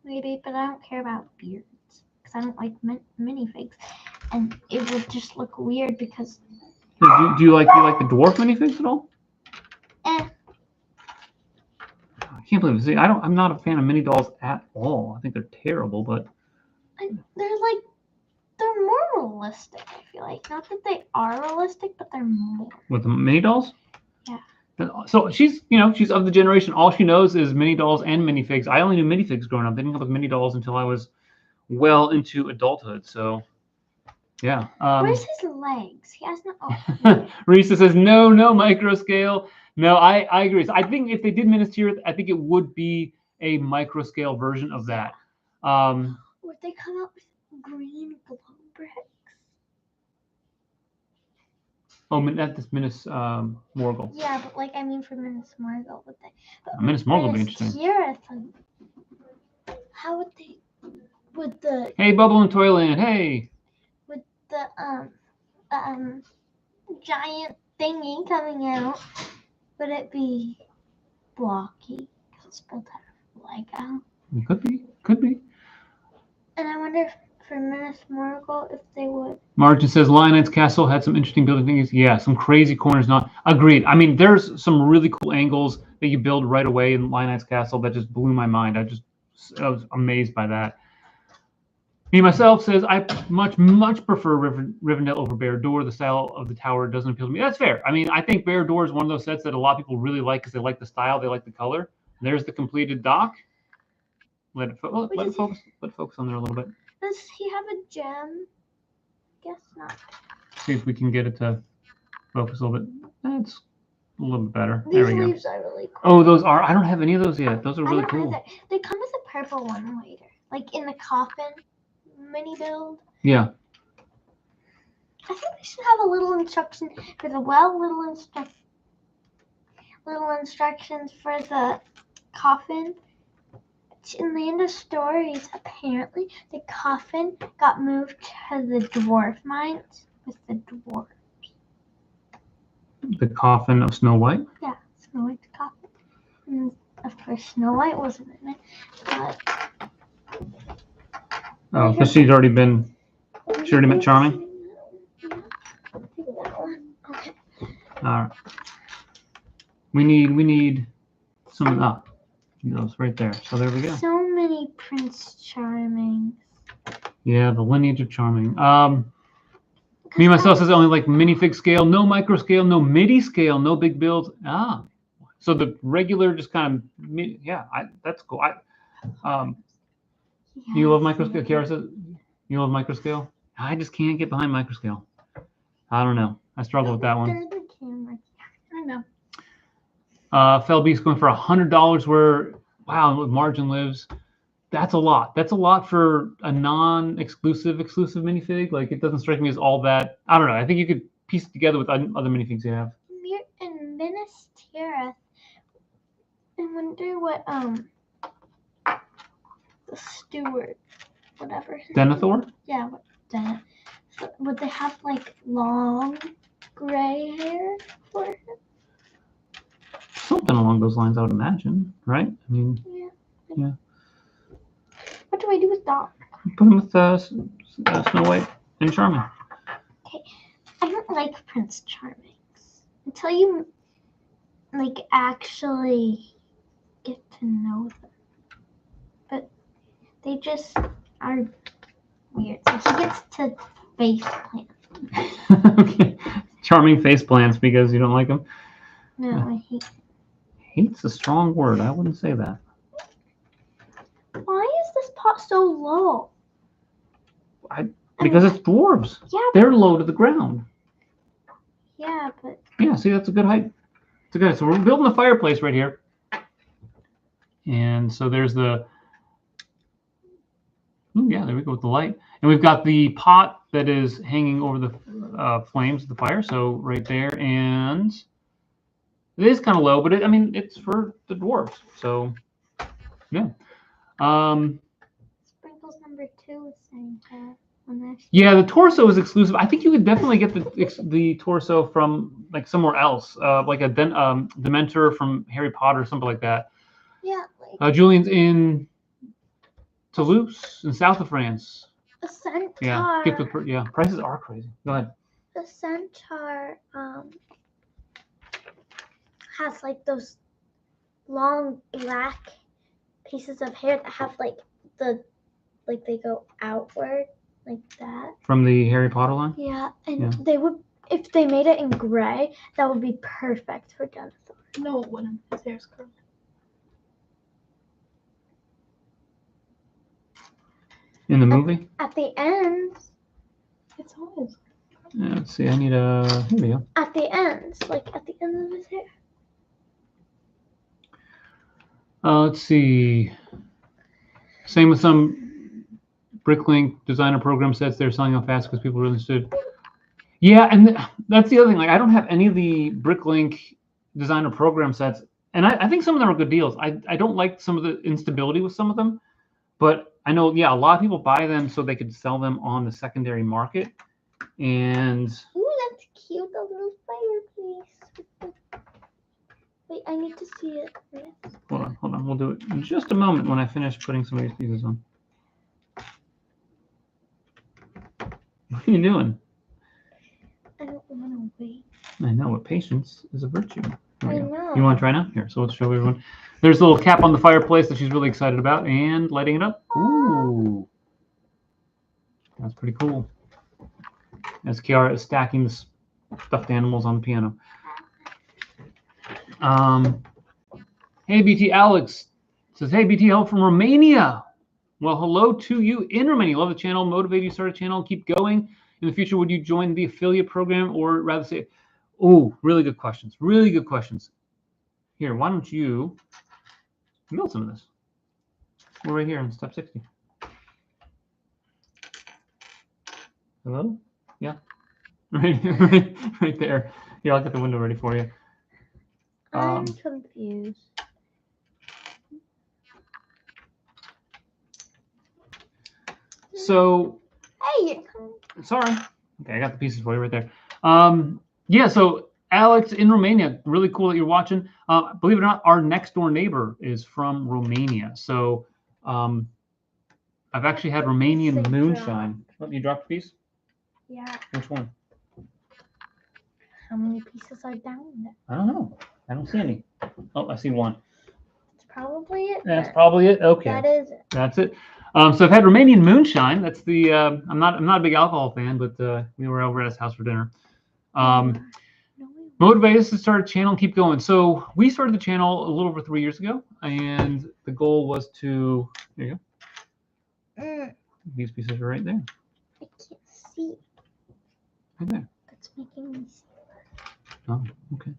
Maybe, but I don't care about beards because I don't like minifigs, and it would just look weird because. Do you like the dwarf minifigs at all? Eh. I can't believe it. See, I'm not a fan of mini dolls at all. I think they're terrible, but They're more realistic. I feel like not that they are realistic, but they're more. with the mini dolls. Yeah. So she's of the generation. All she knows is mini dolls and minifigs. I only knew minifigs growing up. They didn't have mini dolls until I was well into adulthood. So, yeah. Where's his legs? He has no. Oh, Risa says no micro scale. No, I agree. So I think if they did Minas Tirith, I think it would be a micro scale version of that. Would they come out with green glow bricks? Oh, not this Minas Morgul. Yeah, but like I mean for Minas Morgul, would they? But Minas Morgul would be interesting. Tirith, how would they? Would the Hey, Bubble and Toyland. Hey. With the giant thingy coming out, would it be blocky? Because it's built out of Lego. It could be. And I wonder if for Minas Morgul if they would. Martin says Lionhead's Castle had some interesting building things. Yeah, some crazy corners. Not agreed. I mean, there's some really cool angles that you build right away in Lionhead's Castle that just blew my mind. I was amazed by that. Me myself says I much prefer Rivendell over Barad-dûr. The style of the tower doesn't appeal to me. That's fair. I mean, I think Barad-dûr is one of those sets that a lot of people really like because they like the style, they like the color. There's the completed dock. Let it focus. Let it focus on there a little bit. Does he have a gem? Guess not. See if we can get it to focus a little bit. That's a little bit better. These There we go. leaves are really cool. Oh, those are. I don't have any of those yet. Those are really cool. Either. They come with a purple one later, like in the coffin mini build. Yeah. I think we should have a little instruction for the little instructions for the coffin. In the end of stories, apparently the coffin got moved to the dwarf mines with the dwarves. The coffin of Snow White. Yeah, Snow White's coffin. And of course, Snow White wasn't in it, but. Oh, because she's already been. She already met Charming. Okay. All right. We need some. Those right there. So there we go. So many Prince Charmings. Yeah, the lineage of Charming. Me myself says only like minifig scale, no micro scale, no midi scale, no big builds. So the regular just kind of that's cool. You love micro scale. Kiara says you love micro scale. I just can't get behind micro scale. I don't know. I struggle with that one. I know. Felby's going for $100 where, wow, Margin lives. That's a lot. That's a lot for a non-exclusive minifig. Like, it doesn't strike me as all that. I don't know. I think you could piece it together with other minifigs you have. And Minas Tirith. I wonder what, the steward, whatever. Denethor? Yeah, Deneth. So would they have, like, long gray hair for him? Something along those lines, I would imagine, right? I mean, yeah. What do I do with Doc? Put him with Snow White. and Charming. I don't like Prince Charmings until you like actually get to know them. But they just are weird. So he gets to face plant. Okay. Charming face plants because you don't like them. No, I hate. Hate's a strong word. I wouldn't say that. Why is this pot so low? Because it's dwarves. Yeah. They're low to the ground. Yeah, but Yeah, see, that's a good height. It's a good. So we're building a fireplace right here. And so there's the. Ooh, yeah, there we go with the light. And we've got the pot that is hanging over the flames of the fire. So right there, and it is kind of low, but I mean, it's for the dwarves. So, yeah. Sprinkles number 2 is saying that on this. Yeah, the torso is exclusive. I think you could definitely get the torso from like somewhere else, like a Dementor from Harry Potter or something like that. Yeah, like Julian's in Toulouse, in south of France. a centaur. Yeah, yeah. Prices are crazy. Go ahead. The centaur has like those long black pieces of hair that have like they go outward like that. From the Harry Potter line? Yeah, and Yeah. they would, if they made it in gray, that would be perfect for Denethor. No, it wouldn't. His hair's curly. In the movie? At the end, It's always. Yeah, let's see. I need a. Here we go. at the ends, like at the end of his hair. Let's see. Same with some Bricklink designer program sets. They're selling out fast because people are really interested. Yeah, and that's the other thing. Like, I don't have any of the Bricklink designer program sets, and I think some of them are good deals. I don't like some of the instability with some of them, but I know, yeah, a lot of people buy them so they could sell them on the secondary market. And Ooh, that's cute, a little fireplace. Wait, I need to see it. hold on. We'll do it in just a moment when I finish putting some of these pieces on. What are you doing? I don't want to wait. I know, but patience is a virtue. I know. You want to try now? Here, so let's show everyone. There's a little cap on the fireplace that she's really excited about, and lighting it up. Ooh, that's pretty cool. As Kiara is stacking the stuffed animals on the piano. Hey, BT Alex says, hey, BT, help from Romania. Well, hello to you in Romania. Love the channel. Motivate you to start a channel. Keep going. In the future, would you join the affiliate program or rather say, oh, really good questions. Really good questions. Here, why don't you build some of this? We're right here in step 60. Hello? Yeah. Right there. Yeah, I'll get the window ready for you. I'm confused. So, Hey, sorry. Okay, I got the pieces for you right there. Yeah, so Alex in Romania, really cool that you're watching. Believe it or not, our next door neighbor is from Romania. So I've actually had Romanian moonshine. Let me drop the piece. yeah. Which one? How many pieces are down there? I don't know. I don't see any. Oh, I see one. That's probably it. That's then. probably it. Okay. That is it. That's it. So I've had Romanian moonshine. That's the. I'm not a big alcohol fan, but we were over at his house for dinner. Motivate us to start a channel and keep going. So we started the channel a little over 3 years ago, and the goal was to. There you go. These pieces are right there. I can't see. Right there. That's making me see. Oh, okay.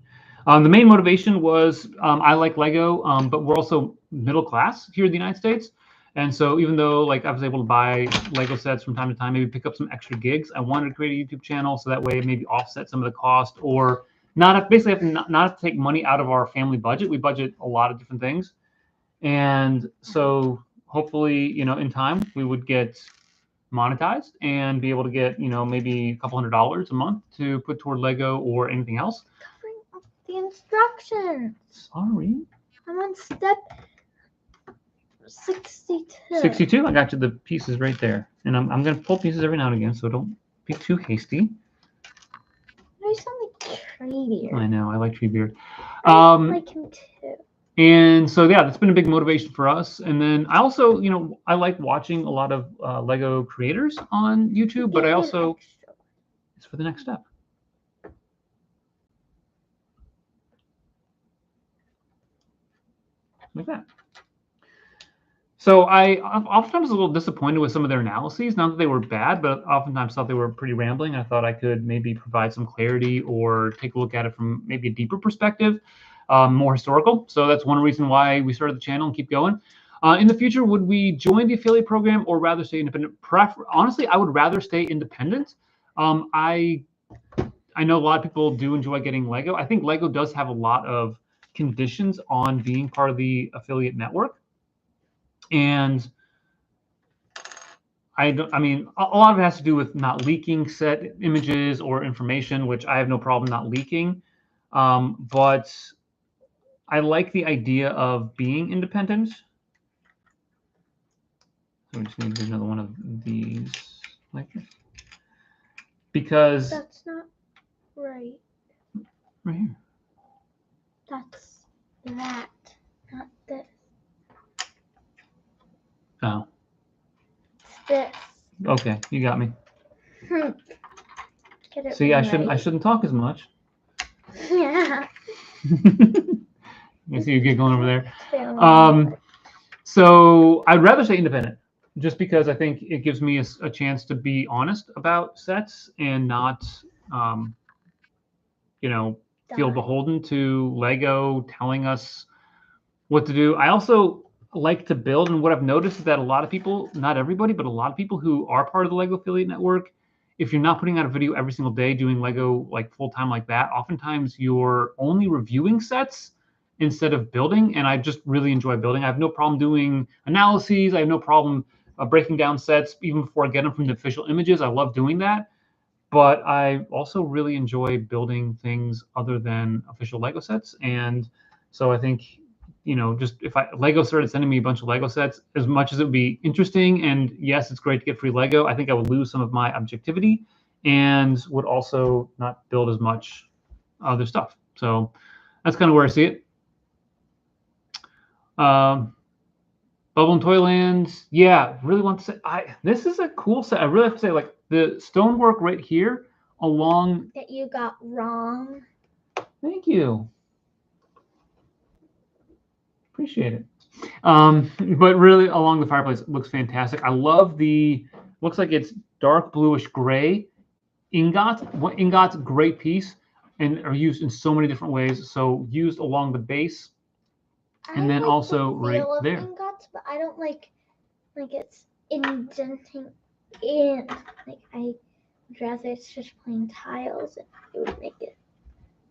The main motivation was I like Lego, but we're also middle class here in the United States. And so even though like I was able to buy Lego sets from time to time, maybe pick up some extra gigs, I wanted to create a YouTube channel so that way maybe offset some of the cost or not have, basically have to not take money out of our family budget. We budget a lot of different things. And so hopefully, you know, in time we would get monetized and be able to get, you know, maybe a couple $100 a month to put toward Lego or anything else. Covering up the instructions. Sorry. I'm on step 62. 62. I got you the pieces right there, and I'm gonna pull pieces every now and again, so don't be too hasty. I sound like Treebeard. I know, I like Treebeard. I like him too. And so, yeah, that's been a big motivation for us. And then I also, you know, I like watching a lot of Lego creators on YouTube, but I also, it's for the next step. Like that. So I oftentimes was a little disappointed with some of their analyses. Not that they were bad, but oftentimes thought they were pretty rambling. I thought I could maybe provide some clarity or take a look at it from maybe a deeper perspective, more historical. So that's one reason why we started the channel and keep going. In the future, would we join the affiliate program or rather stay independent? Honestly, I would rather stay independent. I know a lot of people do enjoy getting Lego. I think Lego does have a lot of conditions on being part of the affiliate network. And I mean, a lot of it has to do with not leaking set images or information, which I have no problem not leaking. But I like the idea of being independent. So we just need to do another one of these like this. Because that's not right. Right here. That's that, not this. Oh. It's this. Okay, you got me. Get it See, right. I shouldn't talk as much. Yeah. You see you get going over there. So I'd rather stay independent, just because I think it gives me a chance to be honest about sets and not, you know, feel beholden to Lego telling us what to do. I also like to build, and what I've noticed is that a lot of people, not everybody, but a lot of people who are part of the Lego affiliate network, if you're not putting out a video every single day doing Lego like full time like that, oftentimes you're only reviewing sets instead of building. And I just really enjoy building. I have no problem doing analyses. I have no problem breaking down sets even before I get them from the official images. I love doing that. But I also really enjoy building things other than official Lego sets. And so I think, you know, just if Lego started sending me a bunch of Lego sets, as much as it would be interesting, and yes, it's great to get free Lego, I think I would lose some of my objectivity and would also not build as much other stuff. So that's kind of where I see it. Bubble and Toyland, yeah, really want to say, this is a cool set. I really have to say, like, the stonework right here along. That you got wrong. Thank you. Appreciate it. But really along the fireplace looks fantastic. I love looks like it's dark bluish gray ingots. Ingots, great piece, and are used in so many different ways. So used along the base, and then like also the right feel of there. Ingots, but I don't like it's indenting in. Like I would rather it's just plain tiles. It would make it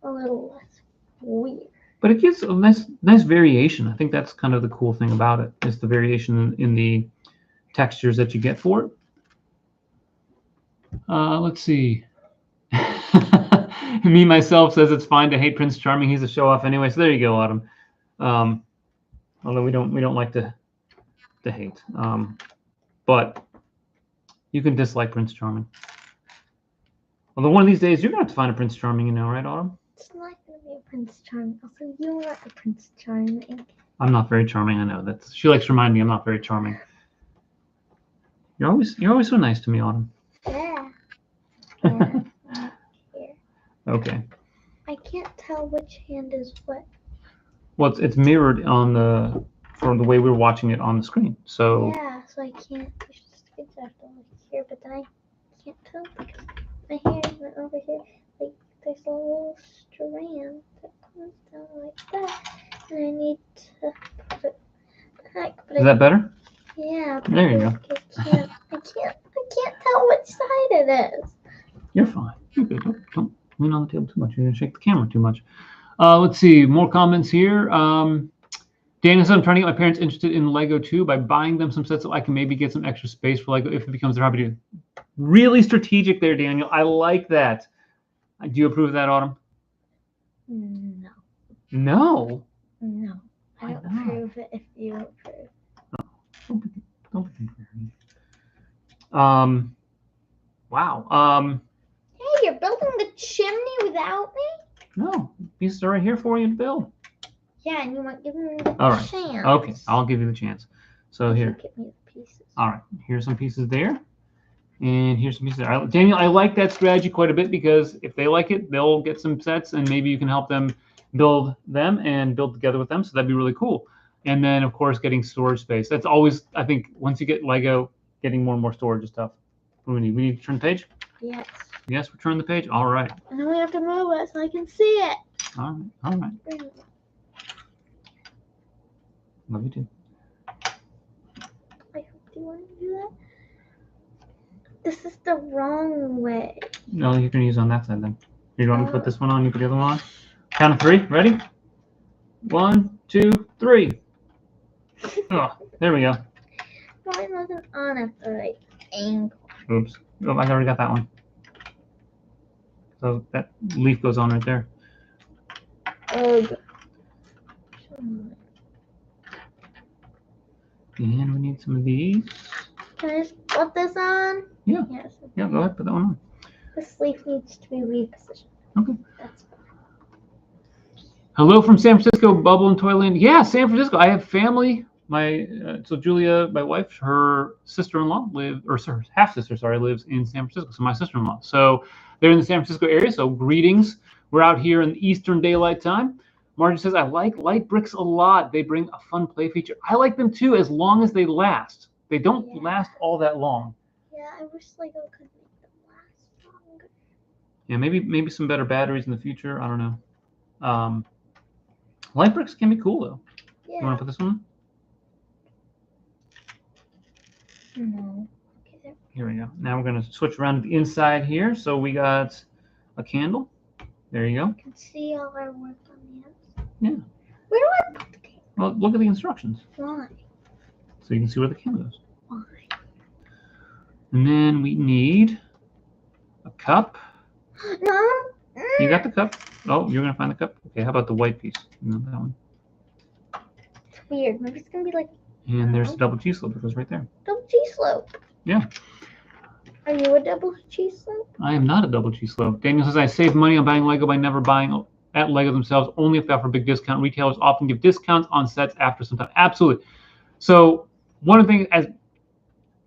a little less weird. But it gives a nice variation. I think that's kind of the cool thing about it, is the variation in the textures that you get for it. Let's see. Me myself says it's fine to hate Prince Charming. He's a show off anyway. So there you go, Autumn. Although we don't like to hate. But you can dislike Prince Charming. Although one of these days you're gonna have to find a Prince Charming, you know, right, Autumn? It's not gonna be a Prince Charming. Also, you are a Prince Charming. I'm not very charming. I know that. She likes to remind me I'm not very charming. You're always so nice to me, Autumn. Yeah. Okay. I can't tell which hand is what. Well, it's mirrored on from the way we're watching it on the screen. So yeah, so I can't. It's just exactly like here, but then I can't tell because my hair went over here. Like there's a little strand that comes down like that, and I need to put it back. But is that better? Yeah. There you go. I can't tell which side it is. You're fine. You're good. Don't lean on the table too much. You're gonna shake the camera too much. Let's see more comments here. Daniel said, I'm trying to get my parents interested in Lego too by buying them some sets so I can maybe get some extra space for Lego if it becomes their hobby. Really strategic there, Daniel. I like that. Do you approve of that, Autumn? No. No. No. I don't approve it if you approve. Don't be comparing. Wow. Hey, you're building the chimney without me? No, pieces are right here for you to build. Yeah, and you weren't giving me the All right. chance. Okay, I'll give you the chance. So You here. give me the pieces. All right. Here's some pieces there. And here's some pieces there. Daniel, I like that strategy quite a bit because if they like it, they'll get some sets and maybe you can help them build them and build together with them. So that'd be really cool. And then, of course, getting storage space. That's always, I think, once you get Lego, getting more and more storage is tough. What do we need? We need to turn the page? Yes. Yes, we're turning the page. All right. And then we have to move it so I can see it. All right. All right. Love you too. Do you want to do that? This is the wrong way. No, you can use on that side then. You want me to put this one on? You put the other one on? Count of three. Ready? 1, 2, 3. Oh, there we go. Mine wasn't on at the right angle. Oops. Oh, I already got that one. So that leaf goes on right there. Ugh. And we need some of these. Can I just put this on? Yeah. Yes. Yeah, go ahead. Put that one on. This leaf needs to be repositioned. Okay. That's fine. Hello from San Francisco, Bubble and Toyland. Yeah, San Francisco. I have family. So Julia, my wife, her sister-in-law her half-sister, sorry, lives in San Francisco. So my sister-in-law. So they're in the San Francisco area. So greetings. We're out here in Eastern Daylight Time. Margie says, I like light bricks a lot. They bring a fun play feature. I like them too, as long as they last. They don't last all that long. Yeah, I wish Lego could make them last longer. Yeah, maybe some better batteries in the future. I don't know. Light bricks can be cool though. Yeah. You want to put this one on? No. Okay, there. Here we go. Now we're going to switch around to the inside here. So we got a candle. There you go. You can see all our work on the outside. Yeah. Where do I put the candle? Well, look at the instructions. Why? So you can see where the candle goes. Why? And then we need a cup. No. You got the cup. Oh, you're going to find the cup? Okay, how about the white piece? You know that one. It's weird. Maybe it's going to be like And there's the double cheese slope that goes right there. double cheese slope. Yeah. Are you a double cheese slope? I am not a double cheese slope. Daniel says, I save money on buying Lego by never buying at Lego themselves, only if they offer big discount. Retailers often give discounts on sets after some time. Absolutely. So one of the things, as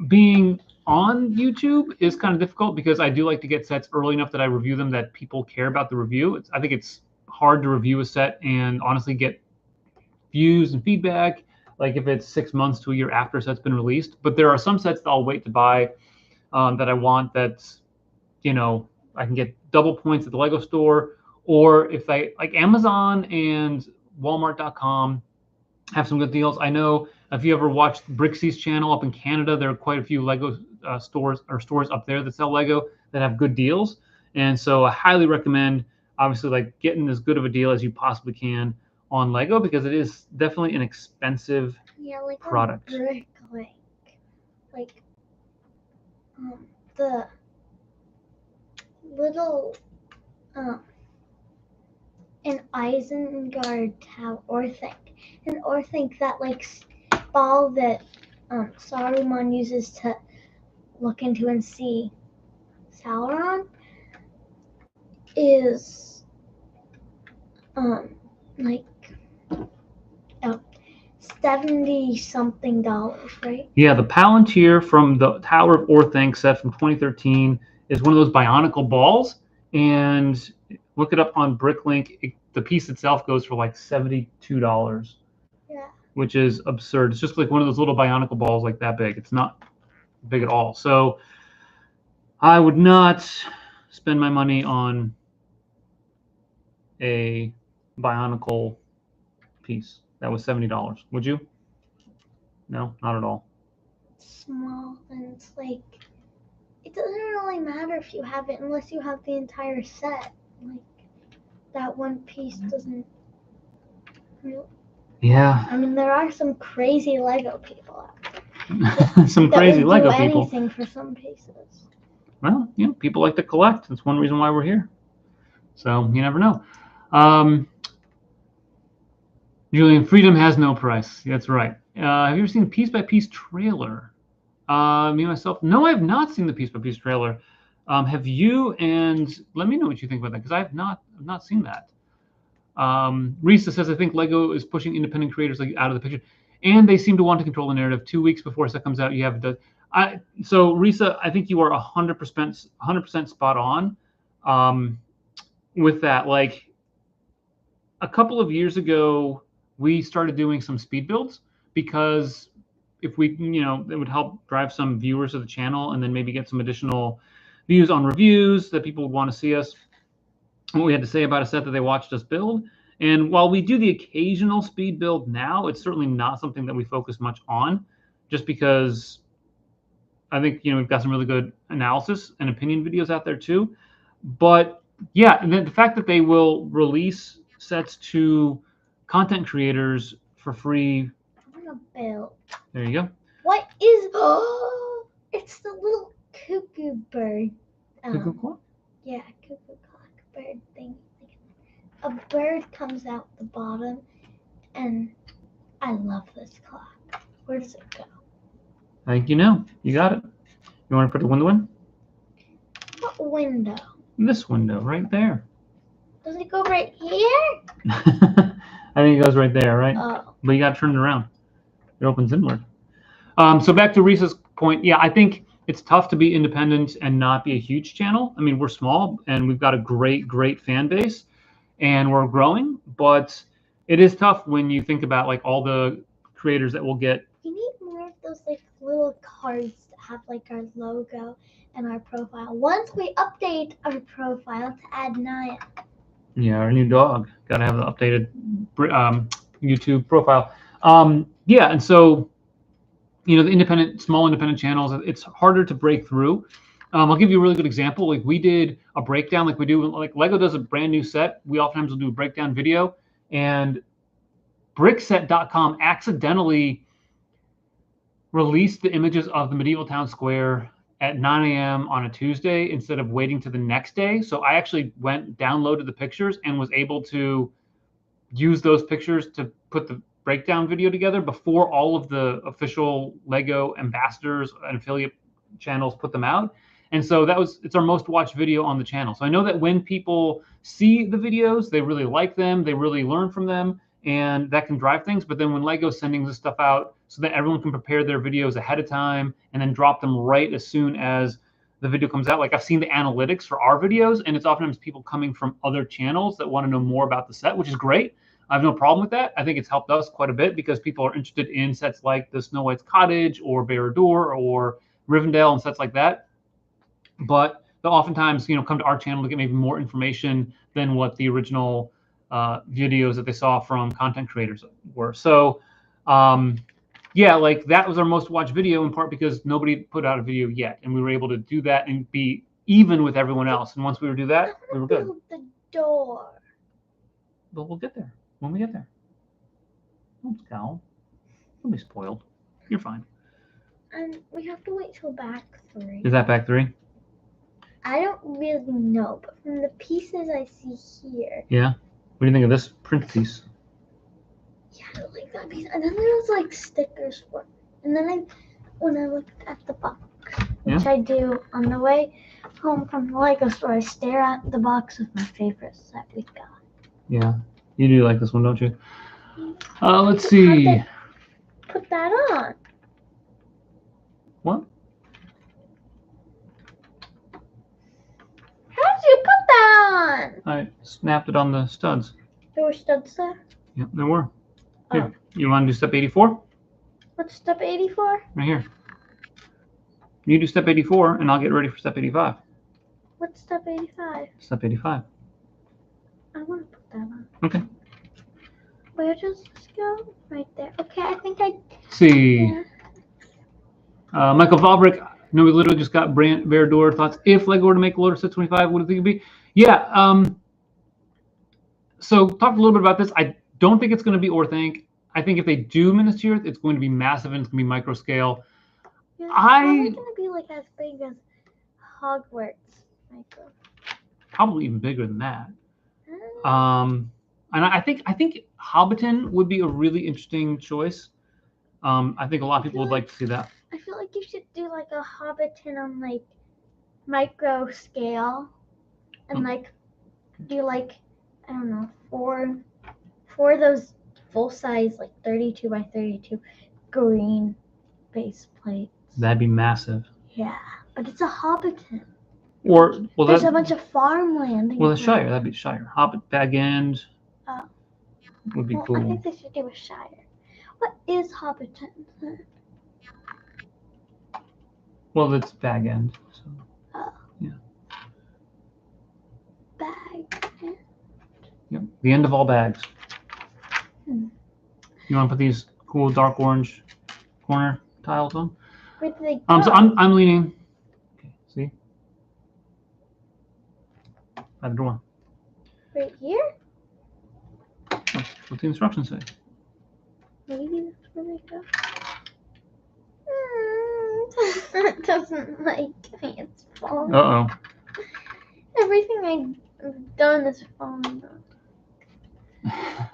being on YouTube is kind of difficult because I do like to get sets early enough that I review them that people care about the review. I think it's hard to review a set and honestly get views and feedback, like if it's 6 months to a year after a set's been released. But there are some sets that I'll wait to buy that I want that's, I can get double points at the Lego store, or if like Amazon and Walmart.com have some good deals. I know if you ever watched Brixie's channel up in Canada, there are quite a few Lego stores up there that sell Lego that have good deals. And so I highly recommend, obviously, like getting as good of a deal as you possibly can on Lego because it is definitely an expensive product. Brick, like the little an Isengard tower, Orthanc that like ball that Saruman uses to look into and see Sauron is like $70-something, right? Yeah, the Palantir from the Tower of Orthanc set from 2013 is one of those Bionicle balls, and look it up on Bricklink. The piece itself goes for like $72. Yeah. Which is absurd. It's just like one of those little Bionicle balls like that big. It's not big at all. So I would not spend my money on a Bionicle piece that was $70. Would you? No, not at all. Small, and it's like it doesn't really matter if you have it unless you have the entire set. Like that one piece doesn't. Yeah. I mean, there are some crazy Lego people out there. Some crazy that Lego do people. anything for some pieces. Well, people like to collect. That's one reason why we're here. So you never know. Julian, freedom has no price. That's right. Have you ever seen the piece-by-piece trailer? Me, myself. No, I have not seen the piece-by-piece trailer. Have you? And let me know what you think about that because I've not seen that. Risa says, I think Lego is pushing independent creators like out of the picture, and they seem to want to control the narrative. 2 weeks before set comes out, you have the. So Risa, I think you are 100% spot on with that. Like a couple of years ago, we started doing some speed builds because if we, it would help drive some viewers to the channel and then maybe get some additional views on reviews that people would want to see us, what we had to say about a set that they watched us build. And while we do the occasional speed build now, it's certainly not something that we focus much on just because I think, we've got some really good analysis and opinion videos out there too. But yeah, and then the fact that they will release sets to content creators for free. I'm gonna build. There you go. What is? Oh, it's the little cuckoo bird. Cuckoo clock? Yeah, cuckoo clock bird thing. A bird comes out the bottom, and I love this clock. Where does it go? I think you know. You got it. You want to put the window in? What window? This window right there. Does it go right here? I think it goes right there, right? Oh. But you got to turn it around. It opens inward. So back to Risa's point. Yeah, I think it's tough to be independent and not be a huge channel. I mean, we're small and we've got a great fan base and we're growing, but it is tough when you think about like all the creators that will get. We need more of those like little cards that have like our logo and our profile. Once we update our profile to add Naya. Yeah, our new dog. Got to have the updated YouTube profile. Yeah, and so the small independent channels, it's harder to break through. I'll give you a really good example. Like we did a breakdown, like we do, like Lego does a brand new set. We oftentimes will do a breakdown video, and brickset.com accidentally released the images of the medieval town square at 9 a.m. on a Tuesday instead of waiting to the next day. So I actually downloaded the pictures and was able to use those pictures to put the breakdown video together before all of the official Lego ambassadors and affiliate channels put them out. And so it's our most watched video on the channel. So I know that when people see the videos, they really like them, they really learn from them, and that can drive things. But then when Lego's sending this stuff out so that everyone can prepare their videos ahead of time and then drop them right as soon as the video comes out, like I've seen the analytics for our videos, and it's oftentimes people coming from other channels that want to know more about the set, which is great. I have no problem with that. I think it's helped us quite a bit because people are interested in sets like the Snow White Cottage or Barad-dûr or Rivendell and sets like that. But they'll oftentimes, come to our channel to get maybe more information than what the original videos that they saw from content creators were. So, yeah, like that was our most watched video in part because nobody put out a video yet, and we were able to do that and be even with everyone else. And once we would do that, we were good. Build the door. But we'll get there when we get there. Don't scowl. Don't be spoiled. You're fine. And we have to wait till back 3. Is that back 3? I don't really know, but from the pieces I see here. Yeah. What do you think of this print piece? Yeah, I don't like that piece. And then there's like stickers for it. And then when I looked at the box, which I do on the way home from the Lego store, I stare at the box of my favorite set we got. Yeah. You do like this one, don't you? Let's see. Put that on. What? How did you put that on? I snapped it on the studs. There were studs there? Yep, there were. Here, Oh. you want to do step 84? What's step 84? Right here. You do step 84, and I'll get ready for step 85. What's step 85? Step 85. I want to put that on. Okay. Where does this go? Right there. Okay, I think I... Let's see. Yeah. Michael Valbrick, no, we literally just got Barad-dûr thoughts. If Lego were to make a loader set 25, what do you think it'd be? Yeah. So talk a little bit about this. I don't think it's going to be Orthanc. I think if they do Minas Tirith, it's going to be massive and it's going to be micro scale. Yeah, it's probably going to be like as big as Hogwarts. Probably even bigger than that. And I think Hobbiton would be a really interesting choice. I think a lot of people would like to see that. I feel like you should do like a Hobbiton on like micro scale and Oh. like do like I don't know four of those full size like 32 by 32 green base plates. That'd be massive. Yeah, but it's a Hobbiton. Or well, There's that a bunch of farmland. well, the Shire. That'd be Shire. Hobbit Bag End Oh. would be Well, cool. I think they should do a Shire. What is Hobbiton? Well, it's Bag End. So. Bag. Yep. The end of all bags. Hmm. You want to put these cool dark orange corner tiles on? Where do they go? So I'm leaning. Okay, see? By the door. Right here? That's what the instructions say. Maybe that's where they go. It doesn't like me. It's falling. Uh Everything I've done is falling.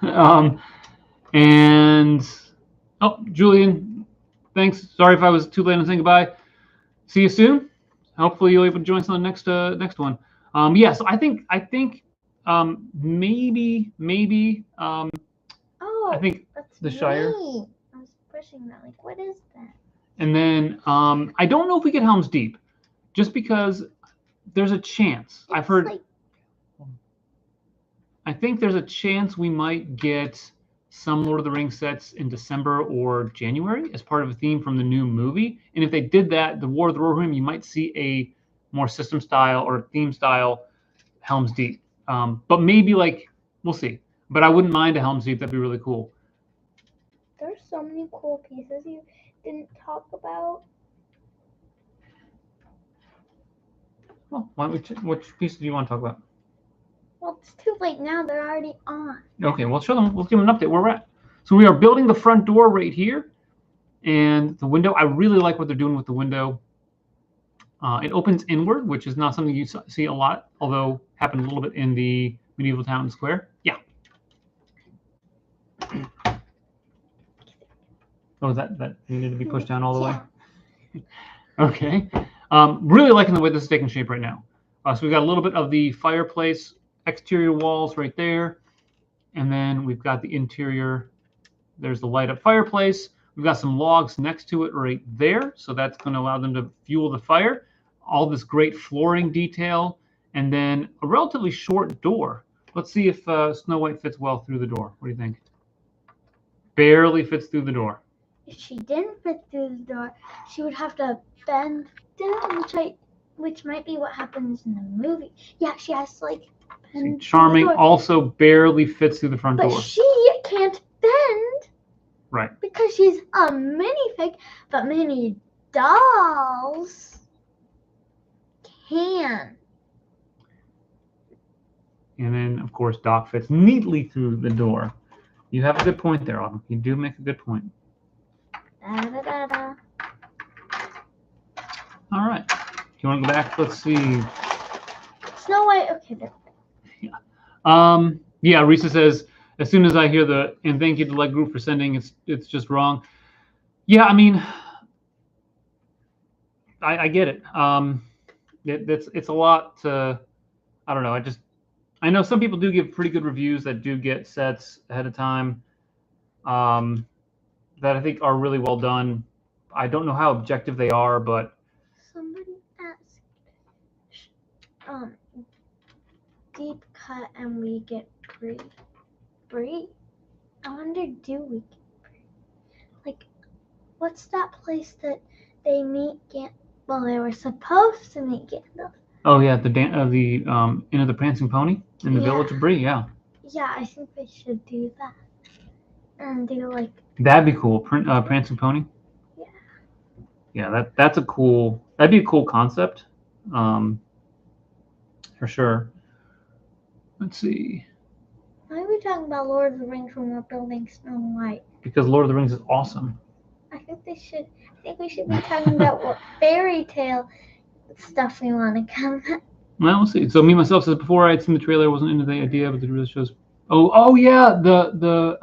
oh. And oh, Julian, thanks. Sorry if I was too late on saying goodbye. See you soon. Hopefully you'll be able to join us on the next one. Yeah, so I think maybe Oh, I think that's the Shire. me. I was pushing that. Like, what is that? And then I don't know if we get Helm's Deep, just because there's a chance. I've heard. Like, I think there's a chance we might get some Lord of the Rings sets in December or January as part of a theme from the new movie. And if they did that, the War of the Rohirrim, you might see a more system style or theme style Helm's Deep. But maybe like we'll see. But I wouldn't mind a Helm's Deep. That'd be really cool. there's so many cool pieces you didn't talk about. Well, why don't we which pieces do you want to talk about? Well, it's too late now. They're already on. Okay, we'll show them. We'll give them an update where we're at. So we are building the front door right here, and the window. I really like what they're doing with the window. It opens inward, which is not something you see a lot, although happened a little bit in the medieval town square. Yeah. Oh, that needed to be pushed down all the way. Okay. Really liking the way this is taking shape right now. So we've got a little bit of the fireplace exterior walls right there. And then we've got the interior. There's the light up fireplace. We've got some logs next to it right there. So that's going to allow them to fuel the fire. All this great flooring detail. And then a relatively short door. Let's see if Snow White fits well through the door. What do you think? Barely fits through the door. If she didn't fit through the door, she would have to bend down, which might be what happens in the movie. Yeah, she has to like bend. Charming through the door. also barely fits through the front But door. she can't bend. Right. Because she's a minifig, but mini dolls can. And then, of course, Doc fits neatly through the door. You have a good point there, Autumn. You do make a good point. Da, da, da, da. All right. You want to go back? Let's see. Snow White. Okay, there. Yeah, Risa says, as soon as I hear the, and thank you to Leg Group for sending, it's just wrong. Yeah, I mean, I get it. It's a lot to, I don't know. I know some people do give pretty good reviews that do get sets ahead of time that I think are really well done. I don't know how objective they are, but Somebody asked, deep cut and we get brie. Brie? I wonder, do we get brie? Like, what's that place that they meet well, they were supposed to meet Gandalf. oh yeah, the Inn of the Prancing Pony in the Village of Bree. Yeah. Yeah, I think they should do that. And do like. That'd be cool. Prancing Pony. Yeah. Yeah, that'd be a cool concept, for sure. Let's see. Why are we talking about Lord of the Rings when we're building Snow White? Because Lord of the Rings is awesome. I think we should be talking about what fairy tale stuff we want to come at. Well, we'll see. So me myself says before I had seen the trailer, I wasn't into the idea, but it really shows. Oh yeah, the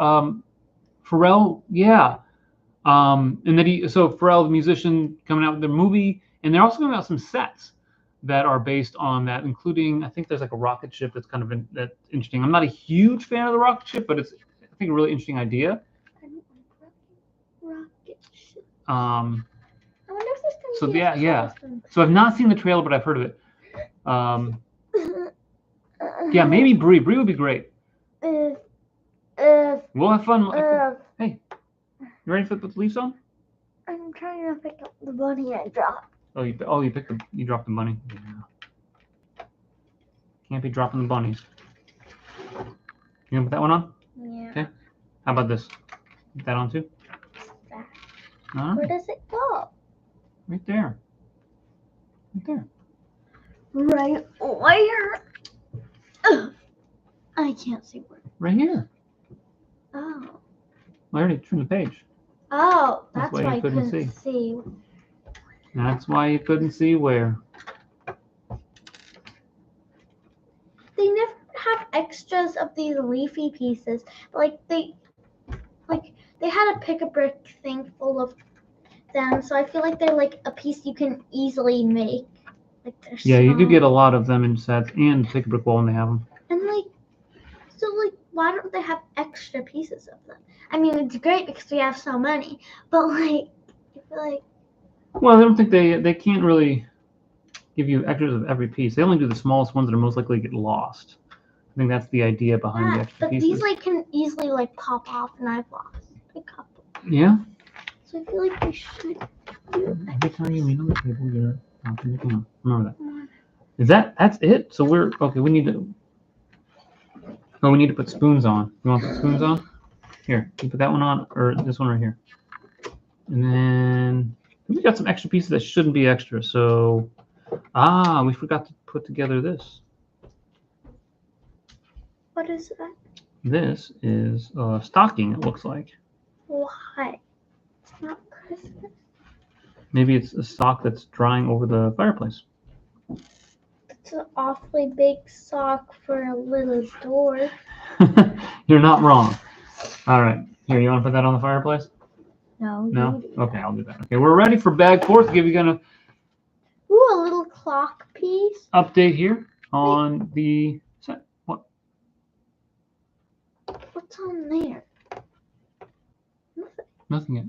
Pharrell, yeah. And that so Pharrell, the musician, coming out with their movie, and they're also coming out with some sets. that are based on that, including I think there's like a rocket ship that's kind of that's interesting. I'm not a huge fan of the rocket ship, but it's I think a really interesting idea. I don't like rocket ship. I wonder if there's So gonna be a yeah. costume. So I've not seen the trailer, but I've heard of it. Yeah, maybe Bree. Bree would be great. We'll have fun. Hey, you ready to put the leaves on? I'm trying to pick up the bunny I dropped. Oh, you dropped the bunny. Yeah. Can't be dropping the bunnies. You gonna put that one on? Yeah. Okay. How about this? Put that on too. That. All Where right. does it go? Right there. Right there. Right where? Ugh. I can't see where. Right here. Oh. I already turned the page. Oh, That's that's why why you I couldn't couldn't see. That's why you couldn't see where. They never have extras of these leafy pieces. Like they had a pick-a-brick thing full of them, so I feel like they're like a piece you can easily make. Like Yeah, you do small. get a lot of them in sets and pick a brick wall when they have them. And why don't they have extra pieces of them? I mean, it's great because we have so many, but I feel like. Well, I don't think they can't really give you extras of every piece. They only do the smallest ones that are most likely to get lost. I think that's the idea behind the extra but pieces. these can easily pop off, and I've lost a couple. Yeah. So I feel like we should do it. Every time you meet on the table, you're popping your hand. Remember that. That's it? So we're okay. We need to put spoons on. You want to put spoons on? Here, you put that one on, or this one right here. And then we got some extra pieces that shouldn't be extra. So, we forgot to put together this. What is that? This is a stocking, it looks like. Why? It's not Christmas. Maybe it's a sock that's drying over the fireplace. It's an awfully big sock for a little dwarf. You're not wrong. All right. Here, you want to put that on the fireplace? No. No? Okay, I'll do that. Okay, we're ready for bag 4. To give you a Ooh, a little clock piece. update here on the set. What? What's on there? Nothing. Nothing yet.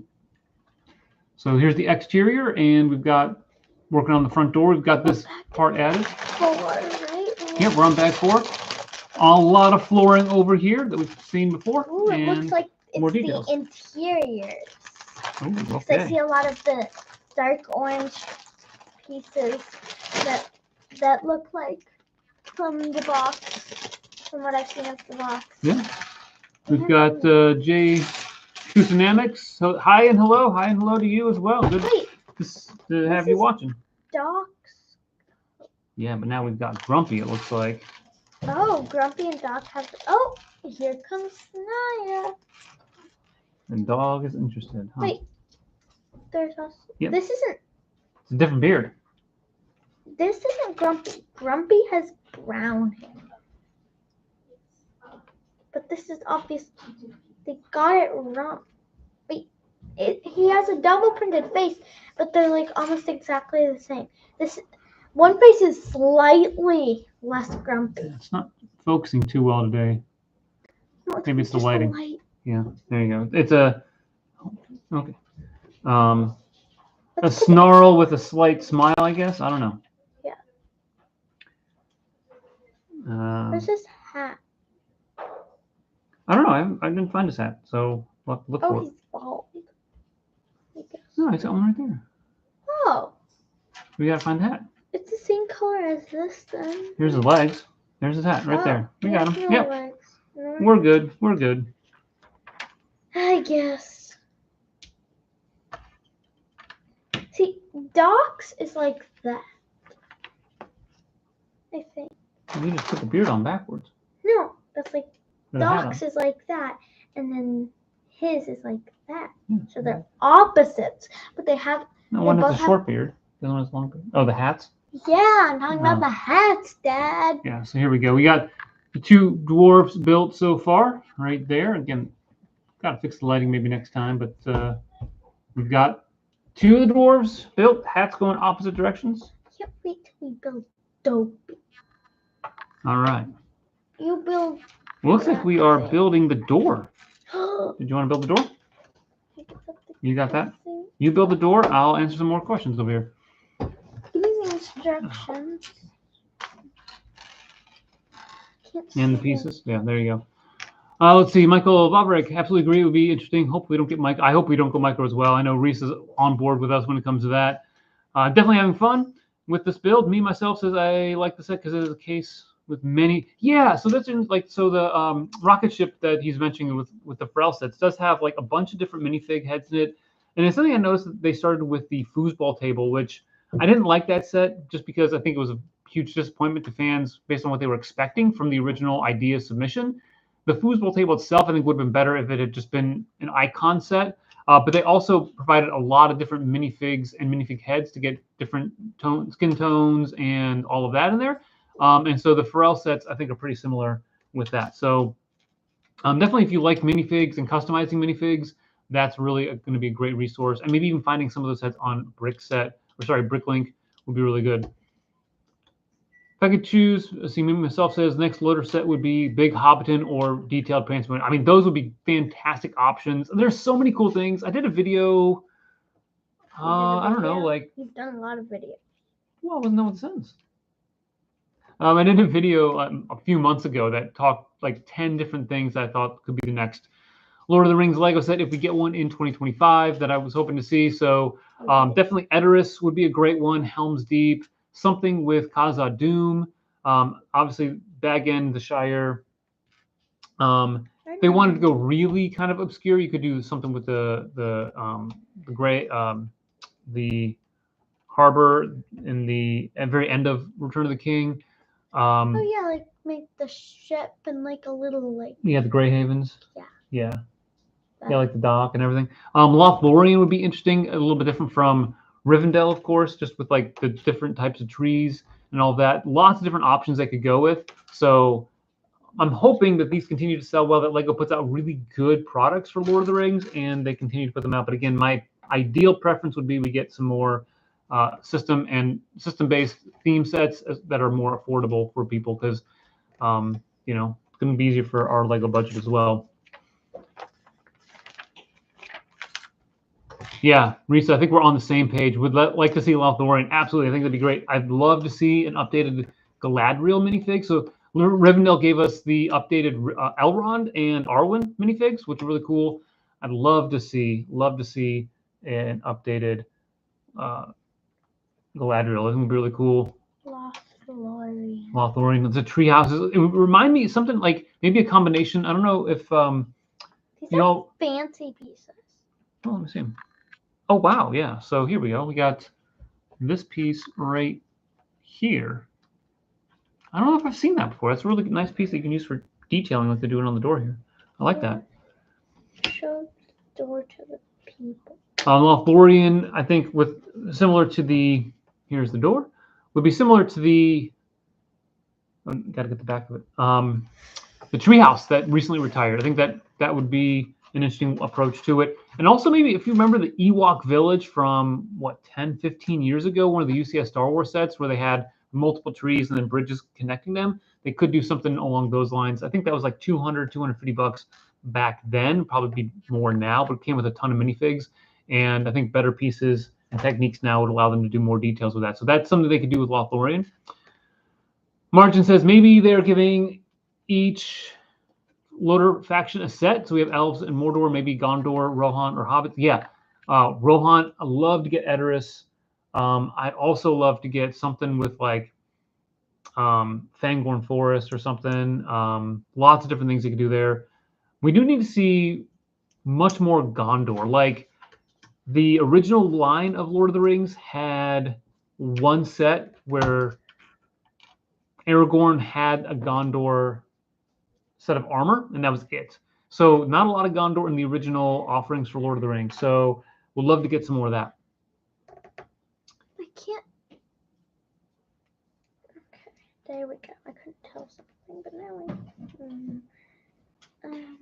So here's the exterior, and we've got working on the front door. We've got this part added. 4, right? Yep, we're on bag 4. A lot of flooring over here that we've seen before. Ooh, it and looks like it's more details. the interiors. Ooh, So I okay. see a lot of the dark orange pieces that look like from the box, from what I've seen of the box. Yeah. We've got Jay Kusanamics. So, hi and hello to you as well. Good Wait, to have you is- watching. Docs. Yeah, but now we've got Grumpy, it looks like. Oh, Grumpy and Doc have. Oh, here comes Naya. And Dog is interested. Huh? Wait, there's also. Yep. This isn't. It's a different beard. This isn't Grumpy. Grumpy has brown hair. But this is obvious. They got it wrong. Wait, he has a double printed face, but they're almost exactly the same. This one face is slightly less grumpy. It's not focusing too well today. No, Maybe it's the just lighting. light. Yeah, there you go. It's a okay. A snarl with a slight smile, I guess. I don't know. Yeah. Where's his hat? I don't know. I didn't find his hat, so we'll have to look for it. He's bald. I guess. No, he's got one right there. Oh, We gotta find the hat. it's the same color as this then. Here's his legs. There's his hat right there. We got him. No Yep. legs. No. We're good. We're good. I guess. See, Doc's is like that. I think. We just put the beard on backwards. No, that's like With a hat on. Doc's is like that, and then his is like that. Yeah. So they're opposites, but they have. No, they one has both a have- short beard. The other one has a long beard. Oh, the hats? Yeah, I'm talking about Oh. the hats, Dad. Yeah, so here we go. We got the 2 dwarfs built so far, right there. Again, gotta fix the lighting maybe next time, but we've got 2 of the dwarves built, hats going opposite directions. can't wait till we build Dopey. All right. You build. Looks like we are building the door. I Did you want to build the door? guess that's the You got that? thing. You build the door. I'll answer some more questions over here. Give me the instructions. Can't see And the them. pieces. Yeah, there you go. Let's see. Michael Boberick, absolutely agree. It would be interesting. Hopefully, we don't get Mike. I hope we don't go micro as well. I know Reese is on board with us when it comes to that. Definitely having fun with this build. Me myself says I like the set because it is a case with many. Yeah, so that's in, like so the rocket ship that he's mentioning with the Pharrell sets does have like a bunch of different minifig heads in it, and it's something I noticed that they started with the foosball table, which I didn't like that set just because I think it was a huge disappointment to fans based on what they were expecting from the original idea submission. The foosball table itself, I think, would have been better if it had just been an icon set. But they also provided a lot of different minifigs and minifig heads to get different skin tones and all of that in there. And so the Pharrell sets, I think, are pretty similar with that. So definitely, if you like minifigs and customizing minifigs, that's really going to be a great resource. And maybe even finding some of those sets on Bricklink would be really good. If I could choose, see, me myself says next loader set would be Big Hobbiton or Detailed Pants. I mean, those would be fantastic options. There's so many cool things. I did a video. I don't know, like. You've done a lot of videos. Well, I wasn't know what this is. I did a video a few months ago that talked like 10 different things I thought could be the next Lord of the Rings Lego set if we get one in 2025 that I was hoping to see. So definitely Edoras would be a great one. Helm's Deep. Something with Khazad Doom. Obviously, Bag End, the Shire. They wanted to go really kind of obscure. You could do something with the gray, the harbor in the very end of Return of the King. Oh yeah, like make the ship and like a little like. Yeah, the Grey Havens. Yeah. Yeah. Yeah, like the dock and everything. Lothlorien would be interesting, a little bit different from Rivendell, of course, just with like the different types of trees and all that. Lots of different options they could go with. So I'm hoping that these continue to sell well, that Lego puts out really good products for Lord of the Rings and they continue to put them out. But again, my ideal preference would be we get some more system-based theme sets that are more affordable for people because, you know, it's going to be easier for our Lego budget as well. Yeah, Risa, I think we're on the same page. Would like to see Lothlorien. Absolutely, I think that'd be great. I'd love to see an updated Galadriel minifig. So Rivendell gave us the updated Elrond and Arwen minifigs, which are really cool. I'd love to see an updated Galadriel. I think it'd be really cool. Lothlorien. It's a tree houses. It would remind me of something like maybe a combination. I don't know if These are fancy pieces. Oh, let me see. Oh, wow. Yeah. So here we go. We got this piece right here. I don't know if I've seen that before. That's a really nice piece that you can use for detailing like they're doing on the door here. I like that. Show the door to the people. Lothlorien, I think similar to the, here's the door, would be similar to the, got to get the back of it, the treehouse that recently retired. I think that would be an interesting approach to it. And also maybe if you remember the Ewok Village from, 10, 15 years ago, one of the UCS Star Wars sets where they had multiple trees and then bridges connecting them, they could do something along those lines. I think that was like $250 back then, probably be more now, but it came with a ton of minifigs. And I think better pieces and techniques now would allow them to do more details with that. So that's something they could do with Lothlorien. Margin says maybe they're giving each loader faction a set. So we have elves and Mordor, maybe Gondor, Rohan, or Hobbits. Yeah, Rohan. I love to get Edoras. I'd also love to get something with like Fangorn Forest or something. Lots of different things you could do there. We do need to see much more Gondor. Like the original line of Lord of the Rings had one set where Aragorn had a Gondor set of armor, and that was it. So not a lot of Gondor in the original offerings for Lord of the Rings. So we'd love to get some more of that. I can't. Okay, there we go. I couldn't tell something, but now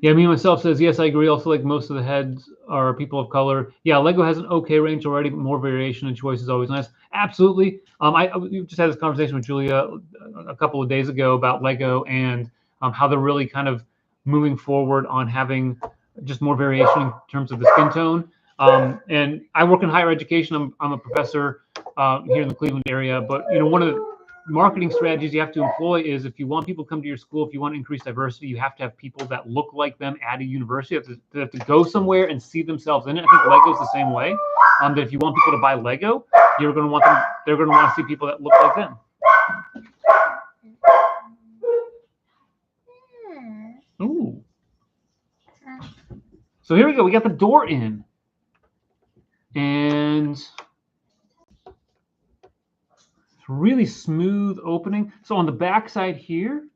Yeah, me myself says, yes, I agree. Also, like most of the heads are people of color. Yeah, Lego has an okay range already, but more variation and choice is always nice. Absolutely. We just had this conversation with Julia a couple of days ago about Lego and how they're really kind of moving forward on having just more variation in terms of the skin tone. And I work in higher education. I'm a professor here in the Cleveland area, but one of the marketing strategies you have to employ is if you want people to come to your school, if you want to increase diversity, you have to have people that look like them at a university. They have to go somewhere and see themselves in it. I think Lego's the same way. That if you want people to buy Lego, they're going to want to see people that look like them. Ooh. So here we go. We got the door in. And really smooth opening. So on the back side here,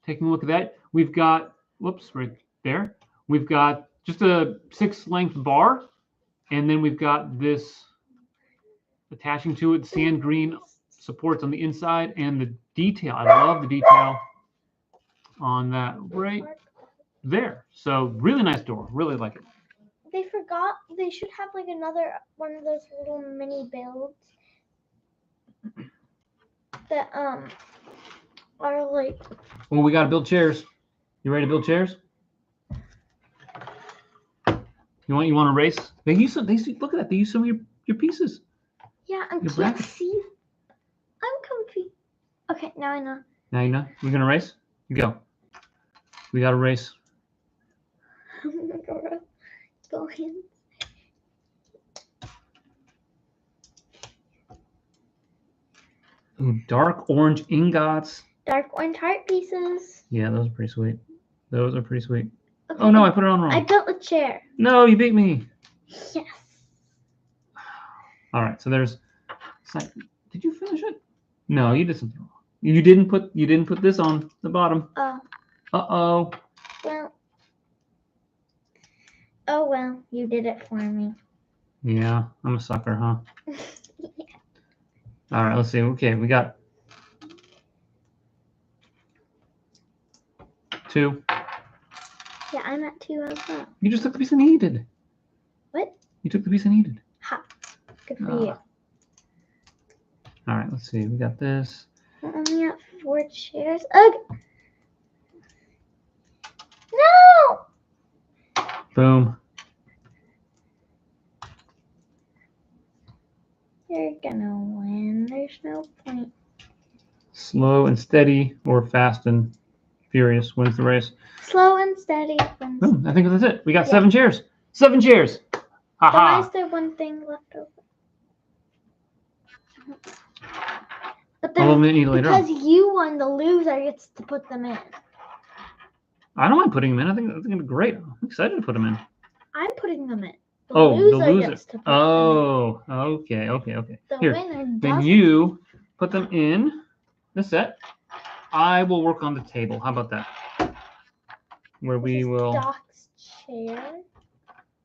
taking a look at that, we've got, whoops, right there. We've got just a 6-length bar, and then we've got this attaching to it, sand green supports on the inside, and the detail. I love the detail on that right there. So really nice door. Really like it. They forgot they should have like another one of those little mini builds that are like. Well, we got to build chairs. You ready to build chairs? You want to race? They use look at that. They use some of your pieces. Yeah, I Your can't bracket. see. I'm comfy. Okay, now I know. Now you know. We're gonna race. You go. We got to race. Go in. Ooh, dark orange ingots. Dark orange heart pieces. Yeah, those are pretty sweet. Those are pretty sweet. Okay, Oh no, I put it on wrong. I built a chair. No, you beat me. Yes. All right, so there's. Did you finish it? No, you did something wrong. You didn't put this on the bottom. Oh. Uh-oh. Well. Oh well, you did it for me. Yeah, I'm a sucker, huh? Yeah. All right, let's see. Okay, we got 2. Yeah, I'm at 2 as well. You just took the piece I needed. What? You took the piece I needed. Ha. Good for you. All right, let's see. We got this. We're only at 4 chairs. Ugh. No! Boom. You're gonna win. There's no point. Slow and steady, or fast and furious wins the race. Slow and steady wins. Boom. I think that's it. We got Yeah. 7 chairs. 7 chairs. Why Haha. is there one thing left over? But I'll then, eliminate you later on. because you won, the loser gets to put them in. I don't mind putting them in. I think they're great. I'm excited to put them in. I'm putting them in. The Oh, loser the loser. gets to put them Oh, okay. in. The Here, winner then doesn't. you put them in the set. I will work on the table. How about that? Where This is we Doc's chair.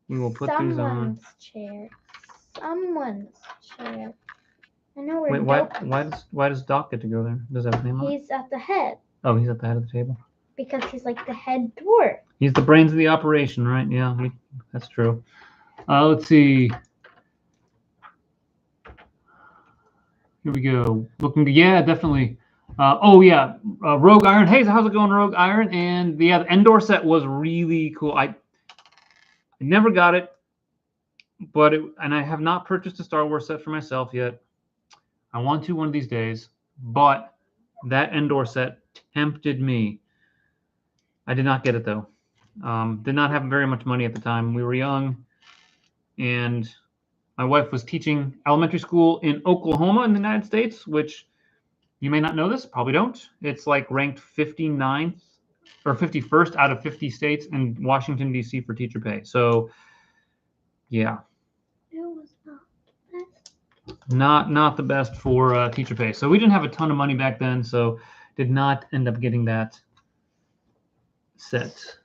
will put these on. Someone's chair. Someone's chair. I know where Wait, why does Doc get to go there? Does that have a name on it? He's at the head Oh, he's at the head of the table. because he's like the head dwarf. He's the brains of the operation, right? Yeah, that's true. Let's see. Here we go. Looking good. Yeah, definitely. Oh, yeah. Rogue Iron. Hey, how's it going, Rogue Iron? And yeah, the Endor set was really cool. I never got it, and I have not purchased a Star Wars set for myself yet. I want to one of these days, but that Endor set tempted me. I did not get it, though. Did not have very much money at the time. We were young, and my wife was teaching elementary school in Oklahoma in the United States, which you may not know this, probably don't. It's like ranked 59th or 51st out of 50 states in Washington, D.C. for teacher pay. So, yeah. It was Not the best for teacher pay. So we didn't have a ton of money back then, so did not end up getting that set.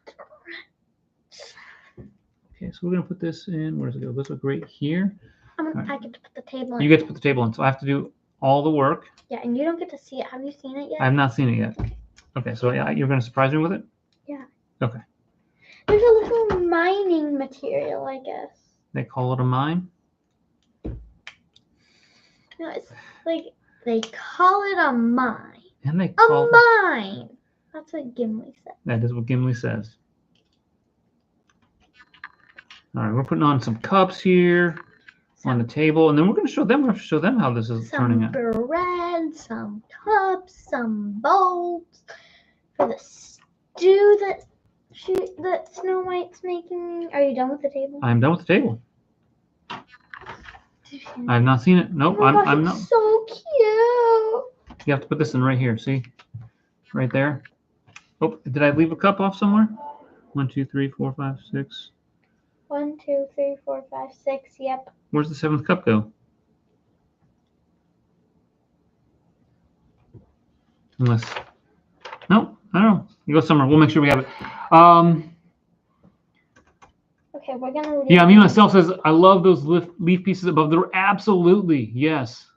Okay, so we're gonna put this in. Where does it go? This looks right here. I get to put the table in. You get to put the table in, so I have to do all the work. Yeah, and you don't get to see it. Have you seen it yet? I have not seen it yet. Okay, so yeah, you're gonna surprise me with it? Yeah. Okay. There's a little mining material, I guess. They call it a mine. No, it's like they call it a mine. And they A call mine. That's what Gimli said. That is what Gimli says. All right, we're putting on some cups here on the table, and then we're going to show them. We're going to show them how this is turning Some out. bread, some cups, some bowls for the stew that Snow White's making. Are you done with the table? I'm done with the table. I have not seen it. Nope, Oh my gosh, I'm it's not. so cute. You have to put this in right here. See, right there. Oh, did I leave a cup off somewhere? 1, 2, 3, 4, 5, 6. 1, 2, 3, 4, 5, 6. Yep. Where's the 7th cup go? Unless, no, I don't know. You go somewhere. We'll make sure we have it. Okay, we're gonna leave. Yeah, me myself says I love those leaf pieces above. They're absolutely yes,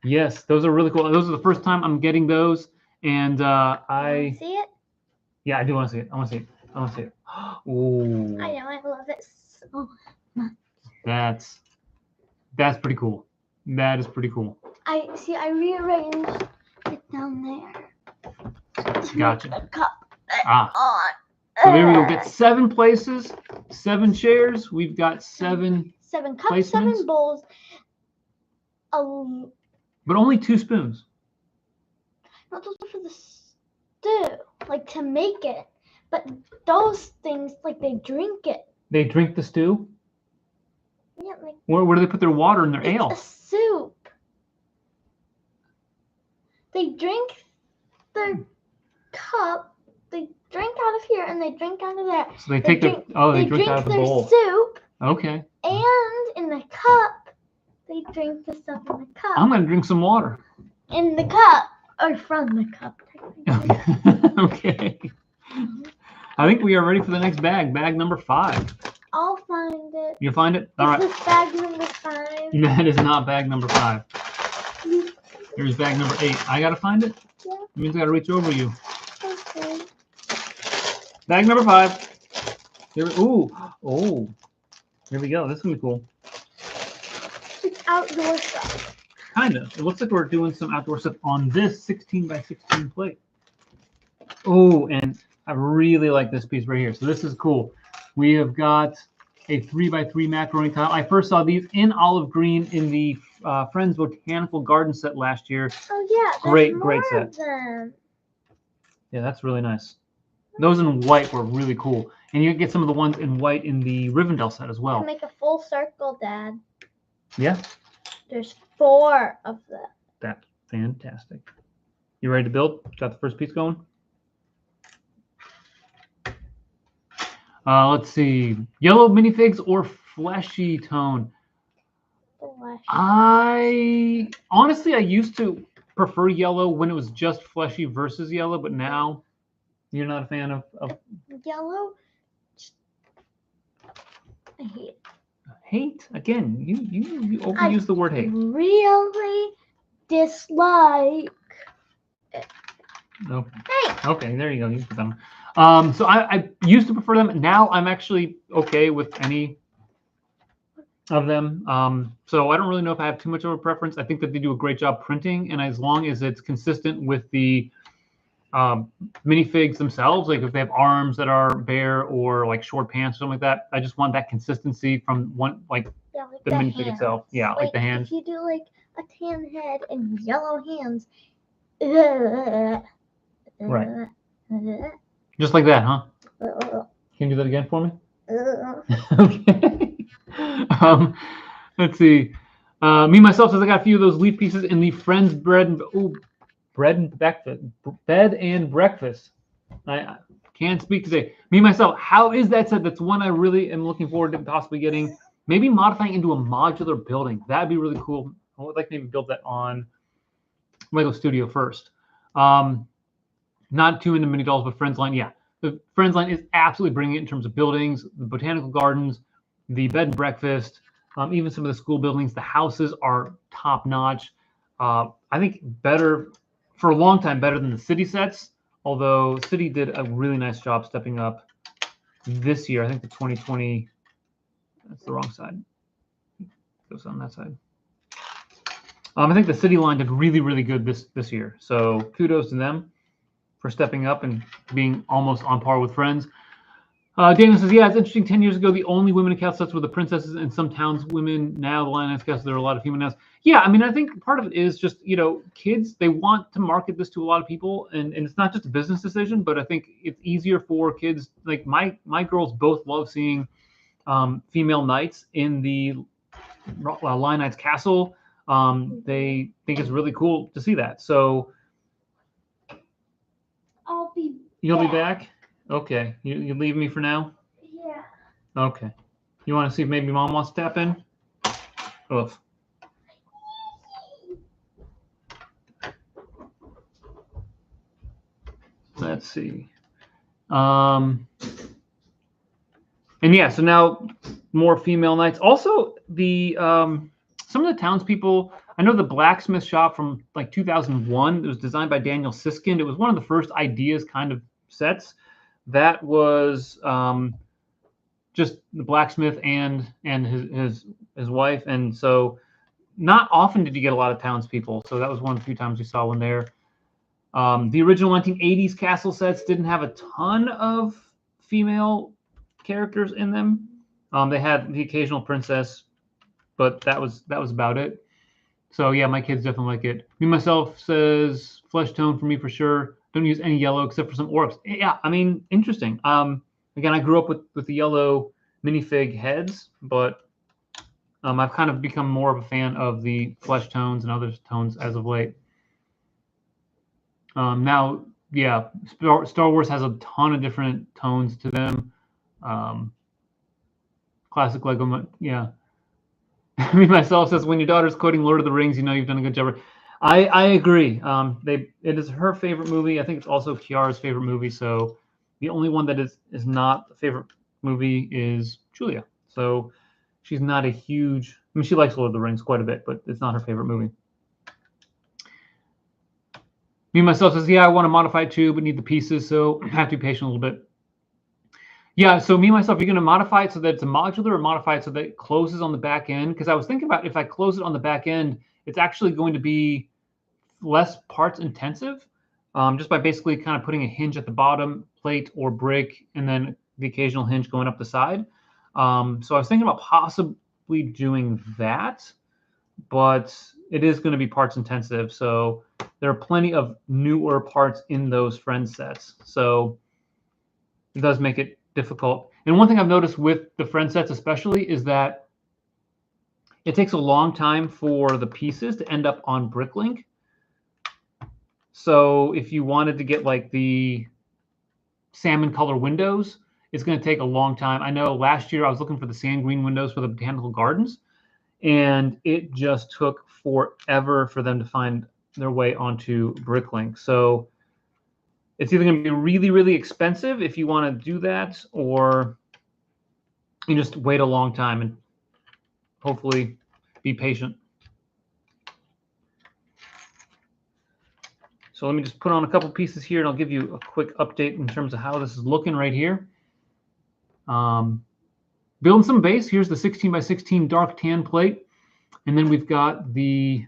yes. Those are really cool. Those are the first time I'm getting those, and I see it. yeah, I do want to see it. I want to see it. I want to see it. Ooh, I know. I love it so much. that's pretty cool. That is pretty cool. I rearranged it down there. To Gotcha. make a cup. Ah. So there we go. Get 7 places, 7 chairs. We've got 7, 7 cups, placements. 7 bowls. But only 2 spoons. Not those are for the stew, like to make it. But those things, like they drink it. They drink the stew. Yeah, like. Where do they put their water and their It's ale? a soup. They drink their cup. They drink out of here and they drink out of there. So they take drink, they drink out of the their bowl. soup. Okay. And in the cup, they drink the stuff in the cup. I'm gonna drink some water. In the cup, or from the cup, technically. Okay. I think we are ready for the next bag. Bag number 5. I'll find it. You find it? All right. Is this bag number 5? That is not bag number 5. Here's bag number 8. I gotta find it? Yeah. It means I gotta reach over you. Okay. Bag number 5. Here we, oh. Here we go. This is gonna be cool. It's outdoor stuff. Kind of. It looks like we're doing some outdoor stuff on this 16 by 16 plate. Oh, and I really like this piece right here. So this is cool. We have got a 3 by 3 macaroni tile. I first saw these in olive green in the Friends Botanical Garden set last year. Oh yeah, Great more set. of them. Yeah, that's really nice. Those in white were really cool. And you get some of the ones in white in the Rivendell set as well. To make a full circle, Dad. Yeah. There's 4 of them. That's fantastic. You ready to build? Got the first piece going? Let's see. Yellow minifigs or fleshy tone? I used to prefer yellow when it was just fleshy versus yellow, but now you're not a fan of Yellow? I hate it. hate. Again, you overuse the word hate. Really dislike it. Okay. Hey! Okay, there you go. You put them. So I used to prefer them. Now I'm actually okay with any of them. So I don't really know if I have too much of a preference. I think that they do a great job printing, and as long as it's consistent with the minifigs themselves, like if they have arms that are bare or like short pants or something like that, I just want that consistency from one like the minifig hands. itself. Yeah, like the hands. If you do like a tan head and yellow hands, Right. Just like that, huh? Can you do that again for me? Okay. Let's see. Me myself says I got a few of those leaf pieces in the Friends bed and breakfast. I can't speak today. Me myself, how is that set? That's one I really am looking forward to possibly getting. Maybe modifying into a modular building. That'd be really cool. I would like to maybe build that on Lego Studio first. Not too into mini dolls, but Friends line, yeah. The Friends line is absolutely bringing it in terms of buildings, the botanical gardens, the bed and breakfast, even some of the school buildings. The houses are top notch. I think better for a long time, better than the city sets. Although City did a really nice job stepping up this year. I think the 2020. That's the wrong side. Goes on that side. I think the city line did really, really good this year. So kudos to them for stepping up and being almost on par with Friends. Daniel says, yeah, it's interesting. 10 years ago, the only women in castle sets were the princesses, and some towns women. Now the Lioness Castle, there are a lot of female now. Yeah, I mean, I think part of it is just, kids, they want to market this to a lot of people, and it's not just a business decision, but I think it's easier for kids. Like my girls both love seeing female knights in the Lion Knight's castle. They think it's really cool to see that. So you'll be back? Okay. You leave me for now? Yeah. Okay. You want to see if maybe Mom wants to tap in? Oof. Let's see. And yeah, so now more female knights. Also, the some of the townspeople. I know the blacksmith shop from like 2001. It was designed by Daniel Siskind. It was one of the first ideas kind of sets. That was just the blacksmith and his wife, and so not often did you get a lot of townspeople. So that was one of the few times we saw one there. The original 1980s castle sets didn't have a ton of female characters in them. They had the occasional princess, but that was about it. So yeah, my kids definitely like it. Me myself says flesh tone for me for sure. Don't use any yellow except for some orcs. Yeah, I mean, interesting. Again, I grew up with the yellow minifig heads, but I've kind of become more of a fan of the flesh tones and other tones as of late. Now, yeah, Star Wars has a ton of different tones to them. Classic Lego, yeah. Me myself says, when your daughter's quoting Lord of the Rings, you've done a good job. I agree. It is her favorite movie. I think it's also Kiara's favorite movie. So the only one that is not a favorite movie is Julia. So she's not a huge. I mean, she likes Lord of the Rings quite a bit, but it's not her favorite movie. Me myself says, yeah, I want to modify it too, but need the pieces, so I have to be patient a little bit. Yeah, so me myself, you're going to modify it so that it's a modular, or modify it so that it closes on the back end? Because I was thinking about if I close it on the back end, it's actually going to be less parts intensive, just by basically kind of putting a hinge at the bottom, plate or brick, and then the occasional hinge going up the side. So I was thinking about possibly doing that, but it is going to be parts intensive. So there are plenty of newer parts in those Friends sets. So it does make it difficult. And one thing I've noticed with the Friends sets especially is that it takes a long time for the pieces to end up on Bricklink. So if you wanted to get like the salmon color windows, it's going to take a long time. I know last year I was looking for the sand green windows for the botanical gardens, and it just took forever for them to find their way onto Bricklink. So it's either going to be really, really expensive if you want to do that, or you just wait a long time and hopefully be patient. So let me just put on a couple pieces here, and I'll give you a quick update in terms of how this is looking right here. Building some base. Here's the 16 by 16 dark tan plate. And then we've got the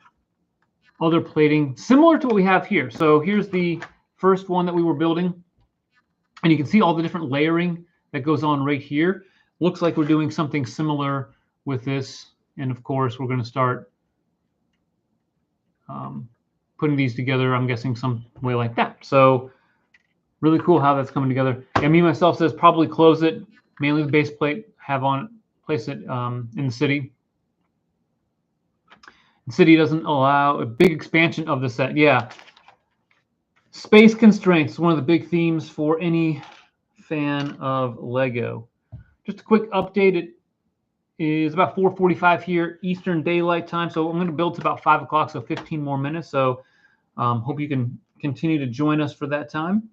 other plating similar to what we have here. So here's the first one that we were building. And you can see all the different layering that goes on right here. Looks like we're doing something similar with this. And of course, we're going to start putting these together, I'm guessing some way like that. So really cool how that's coming together. And me myself says probably close it, mainly the base plate, place it in the city. The city doesn't allow a big expansion of the set. Yeah. Space constraints, one of the big themes for any fan of Lego. Just a quick update. It is about 4:45 here Eastern Daylight Time. So I'm going to build to about 5 o'clock, so 15 more minutes. So hope you can continue to join us for that time.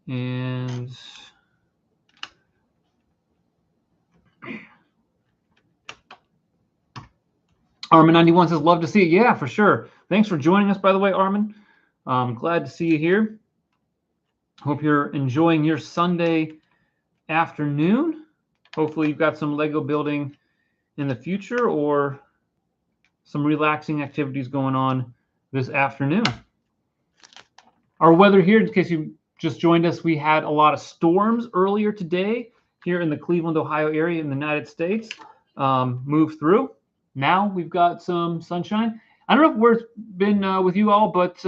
And Armin91 says, love to see it. Yeah, for sure. Thanks for joining us, by the way, Armin. Glad to see you here. Hope you're enjoying your Sunday afternoon. Hopefully you've got some Lego building in the future or some relaxing activities going on this afternoon. Our weather here, in case you just joined us, we had a lot of storms earlier today here in the Cleveland, Ohio area in the United States. Move through. Now we've got some sunshine. I don't know where it's been with you all, but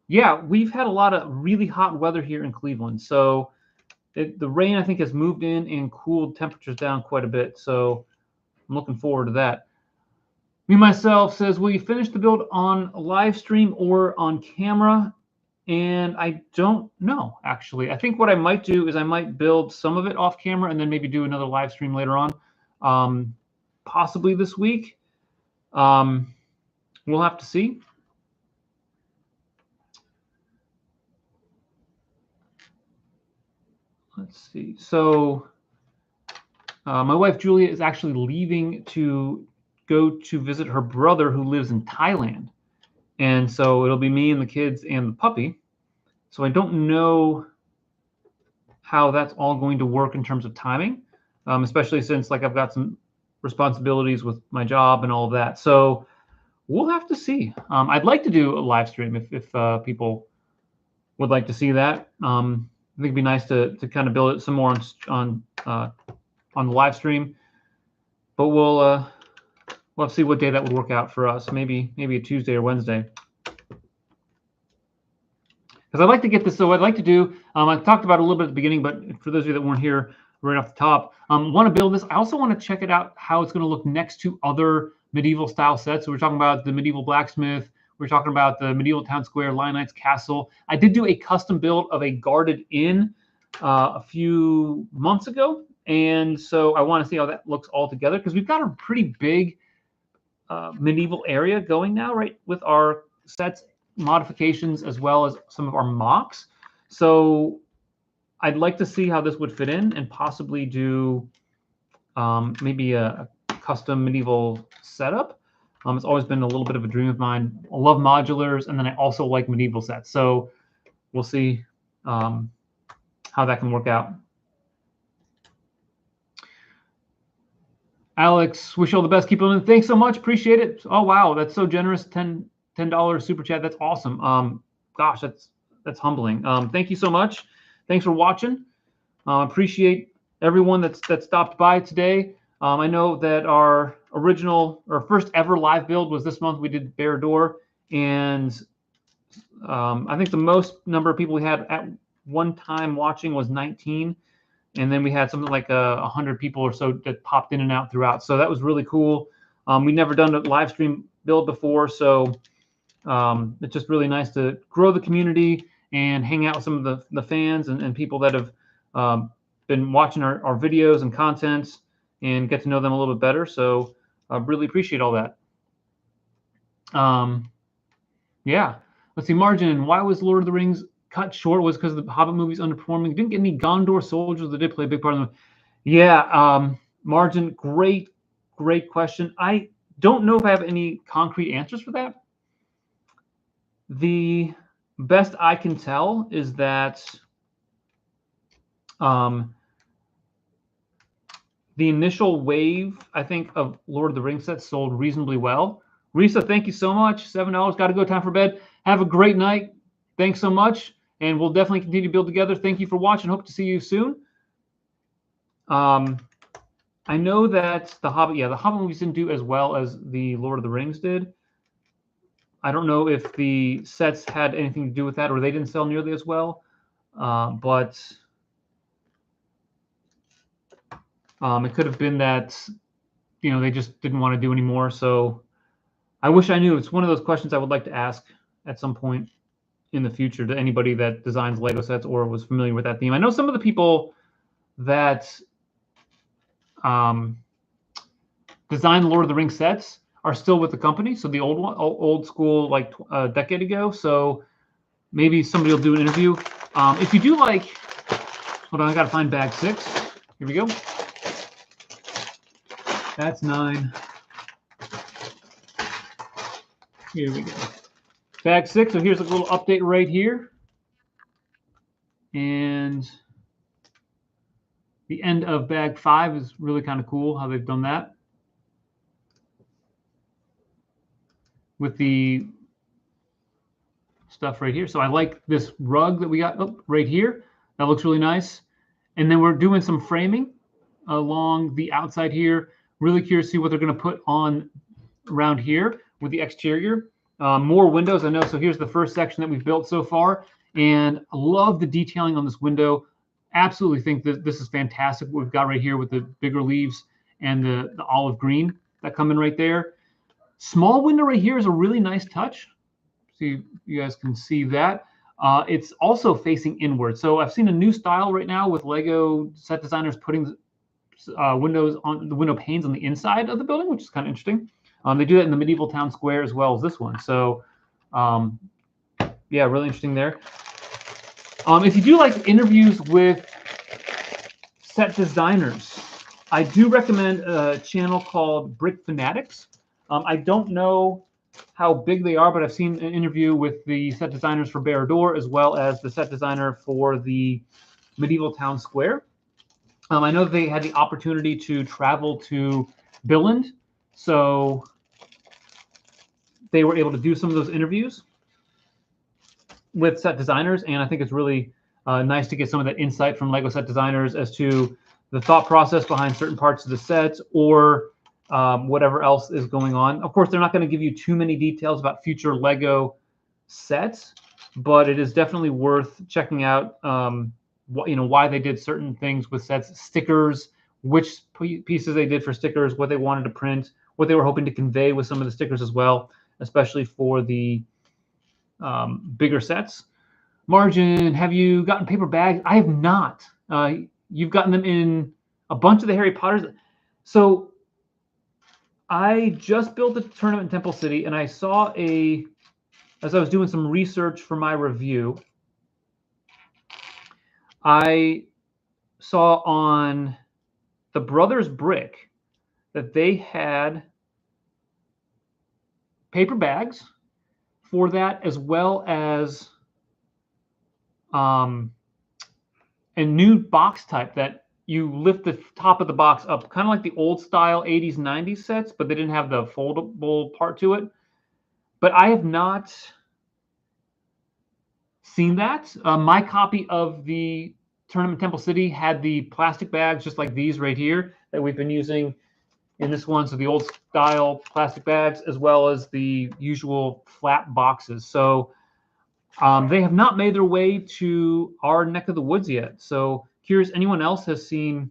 yeah, we've had a lot of really hot weather here in Cleveland. So the rain, I think, has moved in and cooled temperatures down quite a bit. So I'm looking forward to that. Me myself says, will you finish the build on live stream or on camera? And I don't know, actually. I think what I might do is I might build some of it off camera and then maybe do another live stream later on, possibly this week. We'll have to see. Let's see. So my wife, Julia, is actually leaving to go to visit her brother who lives in Thailand. And so it'll be me and the kids and the puppy. So I don't know how that's all going to work in terms of timing, especially since like I've got some responsibilities with my job and all of that. So we'll have to see. I'd like to do a live stream if people would like to see that. I think it'd be nice to kind of build it some more on the live stream. But we'll have to see what day that would work out for us. Maybe a Tuesday or Wednesday. Because I'd like to get this. So what I'd like to do, I talked about it a little bit at the beginning, but for those of you that weren't here right off the top, want to build this. I also want to check it out, how it's going to look next to other medieval style sets. So we're talking about the medieval blacksmith. We're talking about the medieval town square, Lion Knight's castle. I did do a custom build of a guarded inn a few months ago. And so I want to see how that looks all together, because we've got a pretty big medieval area going now, right, with our sets, modifications, as well as some of our mocks. So I'd like to see how this would fit in and possibly do maybe a custom medieval setup. It's always been a little bit of a dream of mine. I love modulars, and then I also like medieval sets. So we'll see how that can work out. Alex, wish you all the best. Keep on. Thanks so much. Appreciate it. Oh wow, that's so generous. $10 super chat. That's awesome. Gosh, that's humbling. Thank you so much. Thanks for watching. Appreciate everyone that stopped by today. I know that our first ever live build was this month. We did Bear Door, and I think the most number of people we had at one time watching was 19. And then we had something like 100 people or so that popped in and out throughout. So that was really cool. We've never done a live stream build before, so it's just really nice to grow the community and hang out with some of the fans and people that have been watching our videos and content and get to know them a little bit better. So I really appreciate all that. Yeah. Let's see, Margin. Why was Lord of the Rings cut short? Was because the Hobbit movies underperforming? Didn't get any Gondor soldiers that did play a big part of them. Yeah, Margin, great question. I don't know if I have any concrete answers for that. The best I can tell is that the initial wave, I think, of Lord of the Rings sets sold reasonably well. Risa, thank you so much. $7. Got to go. Time for bed. Have a great night. Thanks so much. And we'll definitely continue to build together. Thank you for watching. Hope to see you soon. I know that the Hobbit movies didn't do as well as the Lord of the Rings did. I don't know if the sets had anything to do with that, or they didn't sell nearly as well. But it could have been that, they just didn't want to do anymore. So I wish I knew. It's one of those questions I would like to ask at some point in the future to anybody that designs Lego sets or was familiar with that theme. I know some of the people that design Lord of the Rings sets are still with the company. So the old school, like a decade ago. So maybe somebody will do an interview. If you do like, hold on, I got to find bag 6. Here we go. That's 9. Here we go. Bag 6. So here's a little update right here. And the end of bag 5 is really kind of cool how they've done that. With the stuff right here. So I like this rug that we got right here. That looks really nice. And then we're doing some framing along the outside here. Really curious to see what they're going to put on around here with the exterior. More windows, I know. So here's the first section that we've built so far. And I love the detailing on this window. Absolutely think that this is fantastic what we've got right here with the bigger leaves and the olive green that come in right there. Small window right here is a really nice touch. See, you guys can see that. It's also facing inward. So I've seen a new style right now with Lego set designers putting windows on the window panes on the inside of the building, which is kind of interesting. They do that in the medieval town square as well as this one. So yeah, really interesting there. If you do like interviews with set designers, I do recommend a channel called Brick Fanatics. I don't know how big they are, but I've seen an interview with the set designers for Barrador as well as the set designer for the medieval town square. I know they had the opportunity to travel to Billund, so they were able to do some of those interviews with set designers, and I think it's really nice to get some of that insight from Lego set designers as to the thought process behind certain parts of the sets or whatever else is going on. Of course, they're not going to give you too many details about future Lego sets, but it is definitely worth checking out why they did certain things with sets, stickers, which pieces they did for stickers, what they wanted to print, what they were hoping to convey with some of the stickers as well, especially for the bigger sets. Margin, have you gotten paper bags? I have not. You've gotten them in a bunch of the Harry Potters. So I just built a tournament in Temple City, and I saw as I was doing some research for my review, I saw on the Brothers Brick that they had paper bags for that, as well as a new box type that you lift the top of the box up, kind of like the old style 80s, 90s sets, but they didn't have the foldable part to it. But I have not seen that. My copy of the Tournament Temple City had the plastic bags just like these right here that we've been using in this one. So the old style plastic bags, as well as the usual flat boxes. So they have not made their way to our neck of the woods yet. So curious, anyone else has seen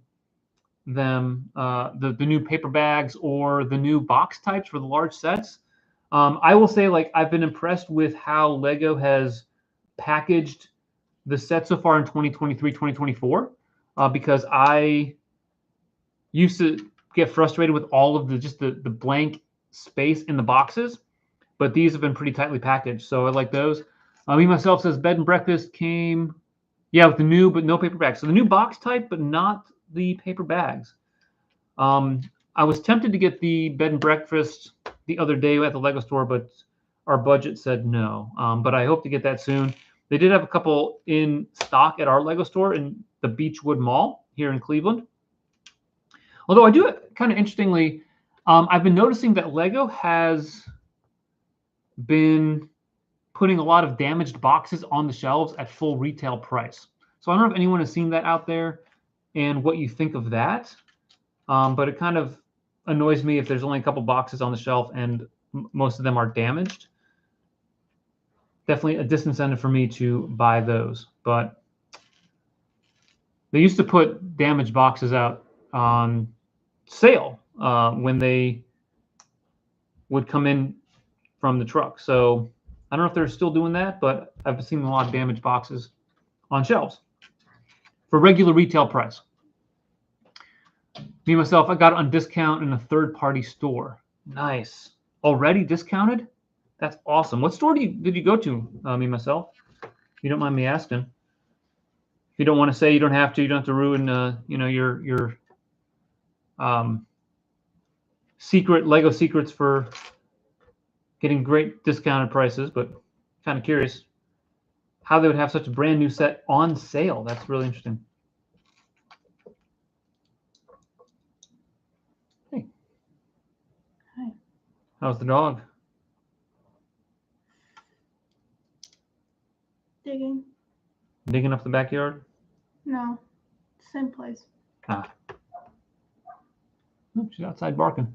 them, the new paper bags or the new box types for the large sets? I will say, like, I've been impressed with how Lego has packaged the set so far in 2023, 2024, because I used to get frustrated with all of the blank space in the boxes, but these have been pretty tightly packaged, so I like those. Me myself says bed and breakfast came, yeah, with the new but no paper bags. So the new box type, but not the paper bags. I was tempted to get the bed and breakfast the other day at the Lego store, but our budget said no. But I hope to get that soon. They did have a couple in stock at our Lego store in the Beechwood Mall here in Cleveland. Although I do, kind of interestingly, I've been noticing that Lego has been putting a lot of damaged boxes on the shelves at full retail price. So I don't know if anyone has seen that out there and what you think of that. But it kind of annoys me if there's only a couple boxes on the shelf and most of them are damaged. Definitely a disincentive for me to buy those. But they used to put damaged boxes out on sale when they would come in from the truck. So I don't know if they're still doing that, but I've seen a lot of damaged boxes on shelves for regular retail price. Me, myself, I got it on discount in a third-party store. Nice. Already discounted? That's awesome. What store did you go to, me, myself? If you don't mind me asking. If you don't want to say, you don't have to. You don't have to ruin, your secret Lego secrets for getting great discounted prices, but kind of curious how they would have such a brand new set on sale. That's really interesting. Hey. Hi. How's the dog? Digging. Digging up the backyard? No. Same place. Ah. Oh, she's outside barking.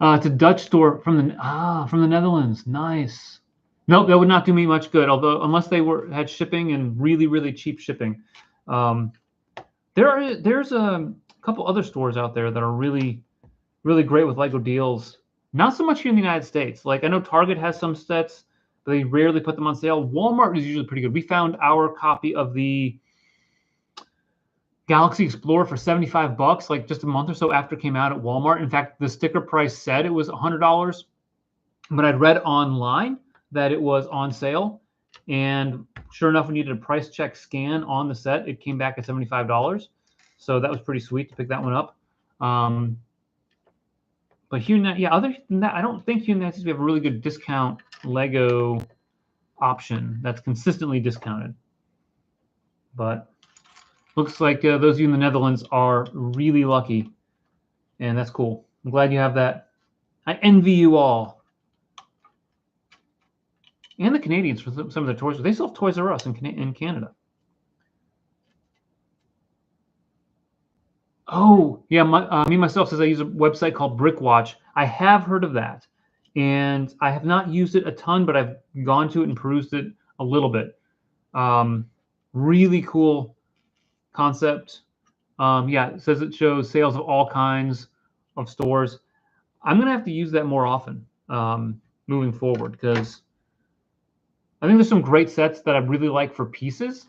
It's a Dutch store from the Netherlands. Nice. Nope, that would not do me much good. Although unless they had shipping and really, really cheap shipping. There's a couple other stores out there that are really, really great with Lego deals. Not so much here in the United States. Like I know Target has some sets, but they rarely put them on sale. Walmart is usually pretty good. We found our copy of the Galaxy Explorer for $75, like just a month or so after it came out at Walmart. In fact, the sticker price said it was $100, but I'd read online that it was on sale. And sure enough, we needed a price check scan on the set. It came back at $75. So that was pretty sweet to pick that one up. But here, other than that, I don't think here in the United States we have a really good discount Lego option that's consistently discounted. But looks like those of you in the Netherlands are really lucky, and that's cool. I'm glad you have that. I envy you all. And the Canadians for some of the toys. They still have Toys R Us in Canada. Oh, yeah. Me, myself, says I use a website called Brickwatch. I have heard of that, and I have not used it a ton, but I've gone to it and perused it a little bit. Really cool concept. Yeah, it says it shows sales of all kinds of stores. I'm going to have to use that more often moving forward because I think there's some great sets that I really like for pieces,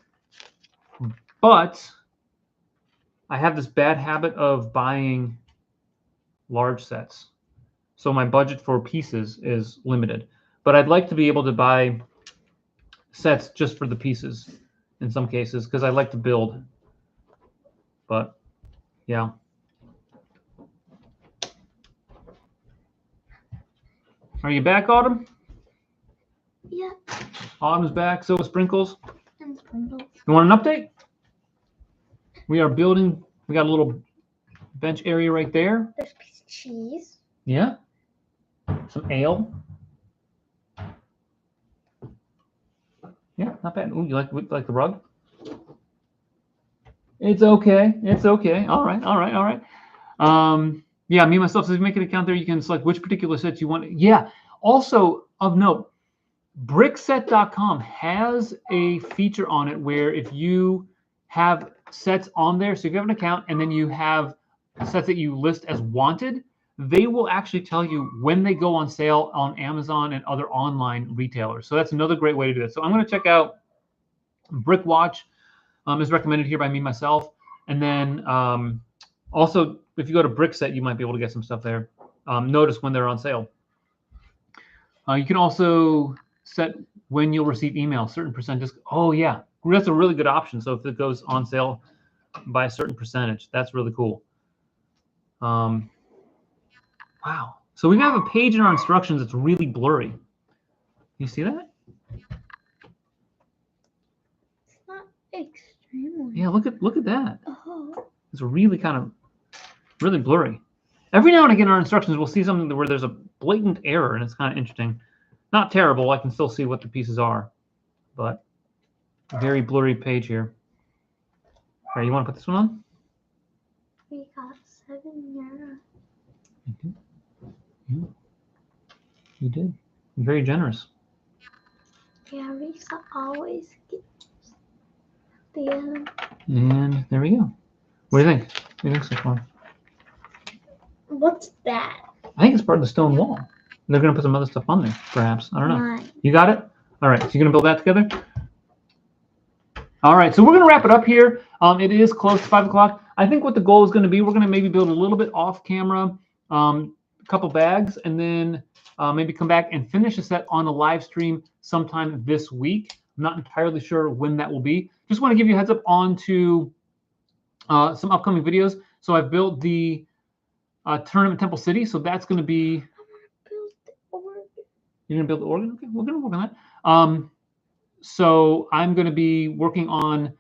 but I have this bad habit of buying large sets. So my budget for pieces is limited, but I'd like to be able to buy sets just for the pieces in some cases because I like to build. But yeah. Are you back, Autumn? Yeah. Autumn's back, so is Sprinkles. And Sprinkles. You want an update? We are building, we got a little bench area right there. There's a piece of cheese. Yeah. Some ale. Yeah, not bad. Ooh, you like the rug? It's okay. It's okay. All right. All right. All right. Yeah, me myself says make an account there. You can select which particular sets you want. Yeah. Also of note, brickset.com has a feature on it where if you have sets on there, so if you have an account and then you have sets that you list as wanted, they will actually tell you when they go on sale on Amazon and other online retailers. So that's another great way to do it. So I'm going to check out Brickwatch. Is recommended here by me myself. And then also, if you go to Brickset, you might be able to get some stuff there. Notice when they're on sale. You can also set when you'll receive email, certain percentage. Oh, yeah. That's a really good option. So if it goes on sale by a certain percentage, that's really cool. Wow. So we have a page in our instructions that's really blurry. You see that? It's not extremely. Yeah, look at that. Oh. It's really kind of really blurry. Every now and again in our instructions, we'll see something where there's a blatant error, and it's kind of interesting. Not terrible. I can still see what the pieces are, but a very blurry page here. All right, you want to put this one on? We got 7 euros. You did. You're very generous. Yeah, Lisa always gets the And there we go. What do you think? What do you think so far? What's that? I think it's part of the stone wall. They're going to put some other stuff on there, perhaps. I don't know. Mine. You got it? All right. So you're going to build that together? All right. So we're going to wrap it up here. It is close to 5 o'clock. I think what the goal is going to be, we're going to maybe build a little bit off camera, a couple bags, and then maybe come back and finish a set on a live stream sometime this week. I'm not entirely sure when that will be. Just want to give you a heads up on to some upcoming videos. So I've built the Tournament Temple City. So that's going to be... You're gonna build the organ? Okay, we're gonna work on that. So I'm gonna be working on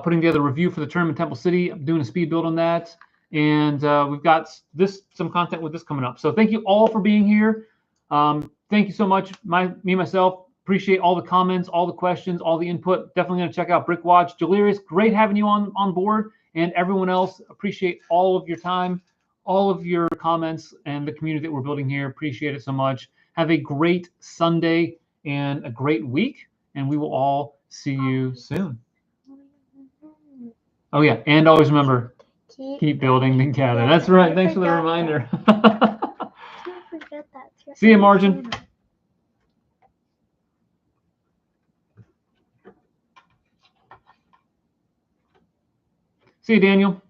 putting together a review for the tournament in Temple City. I'm doing a speed build on that, and we've got some content with this coming up. So thank you all for being here. Thank you so much. Myself, appreciate all the comments, all the questions, all the input. Definitely gonna check out Brick Watch. Delirious, great having you on board, and everyone else. Appreciate all of your time, all of your comments, and the community that we're building here. Appreciate it so much. Have a great Sunday and a great week, and we will all see you soon. Oh yeah, and always remember, keep building together. Yeah, That's right. I Thanks for the forgot reminder. Can't forget that. It's See you, on the Margin. channel. See you, Daniel.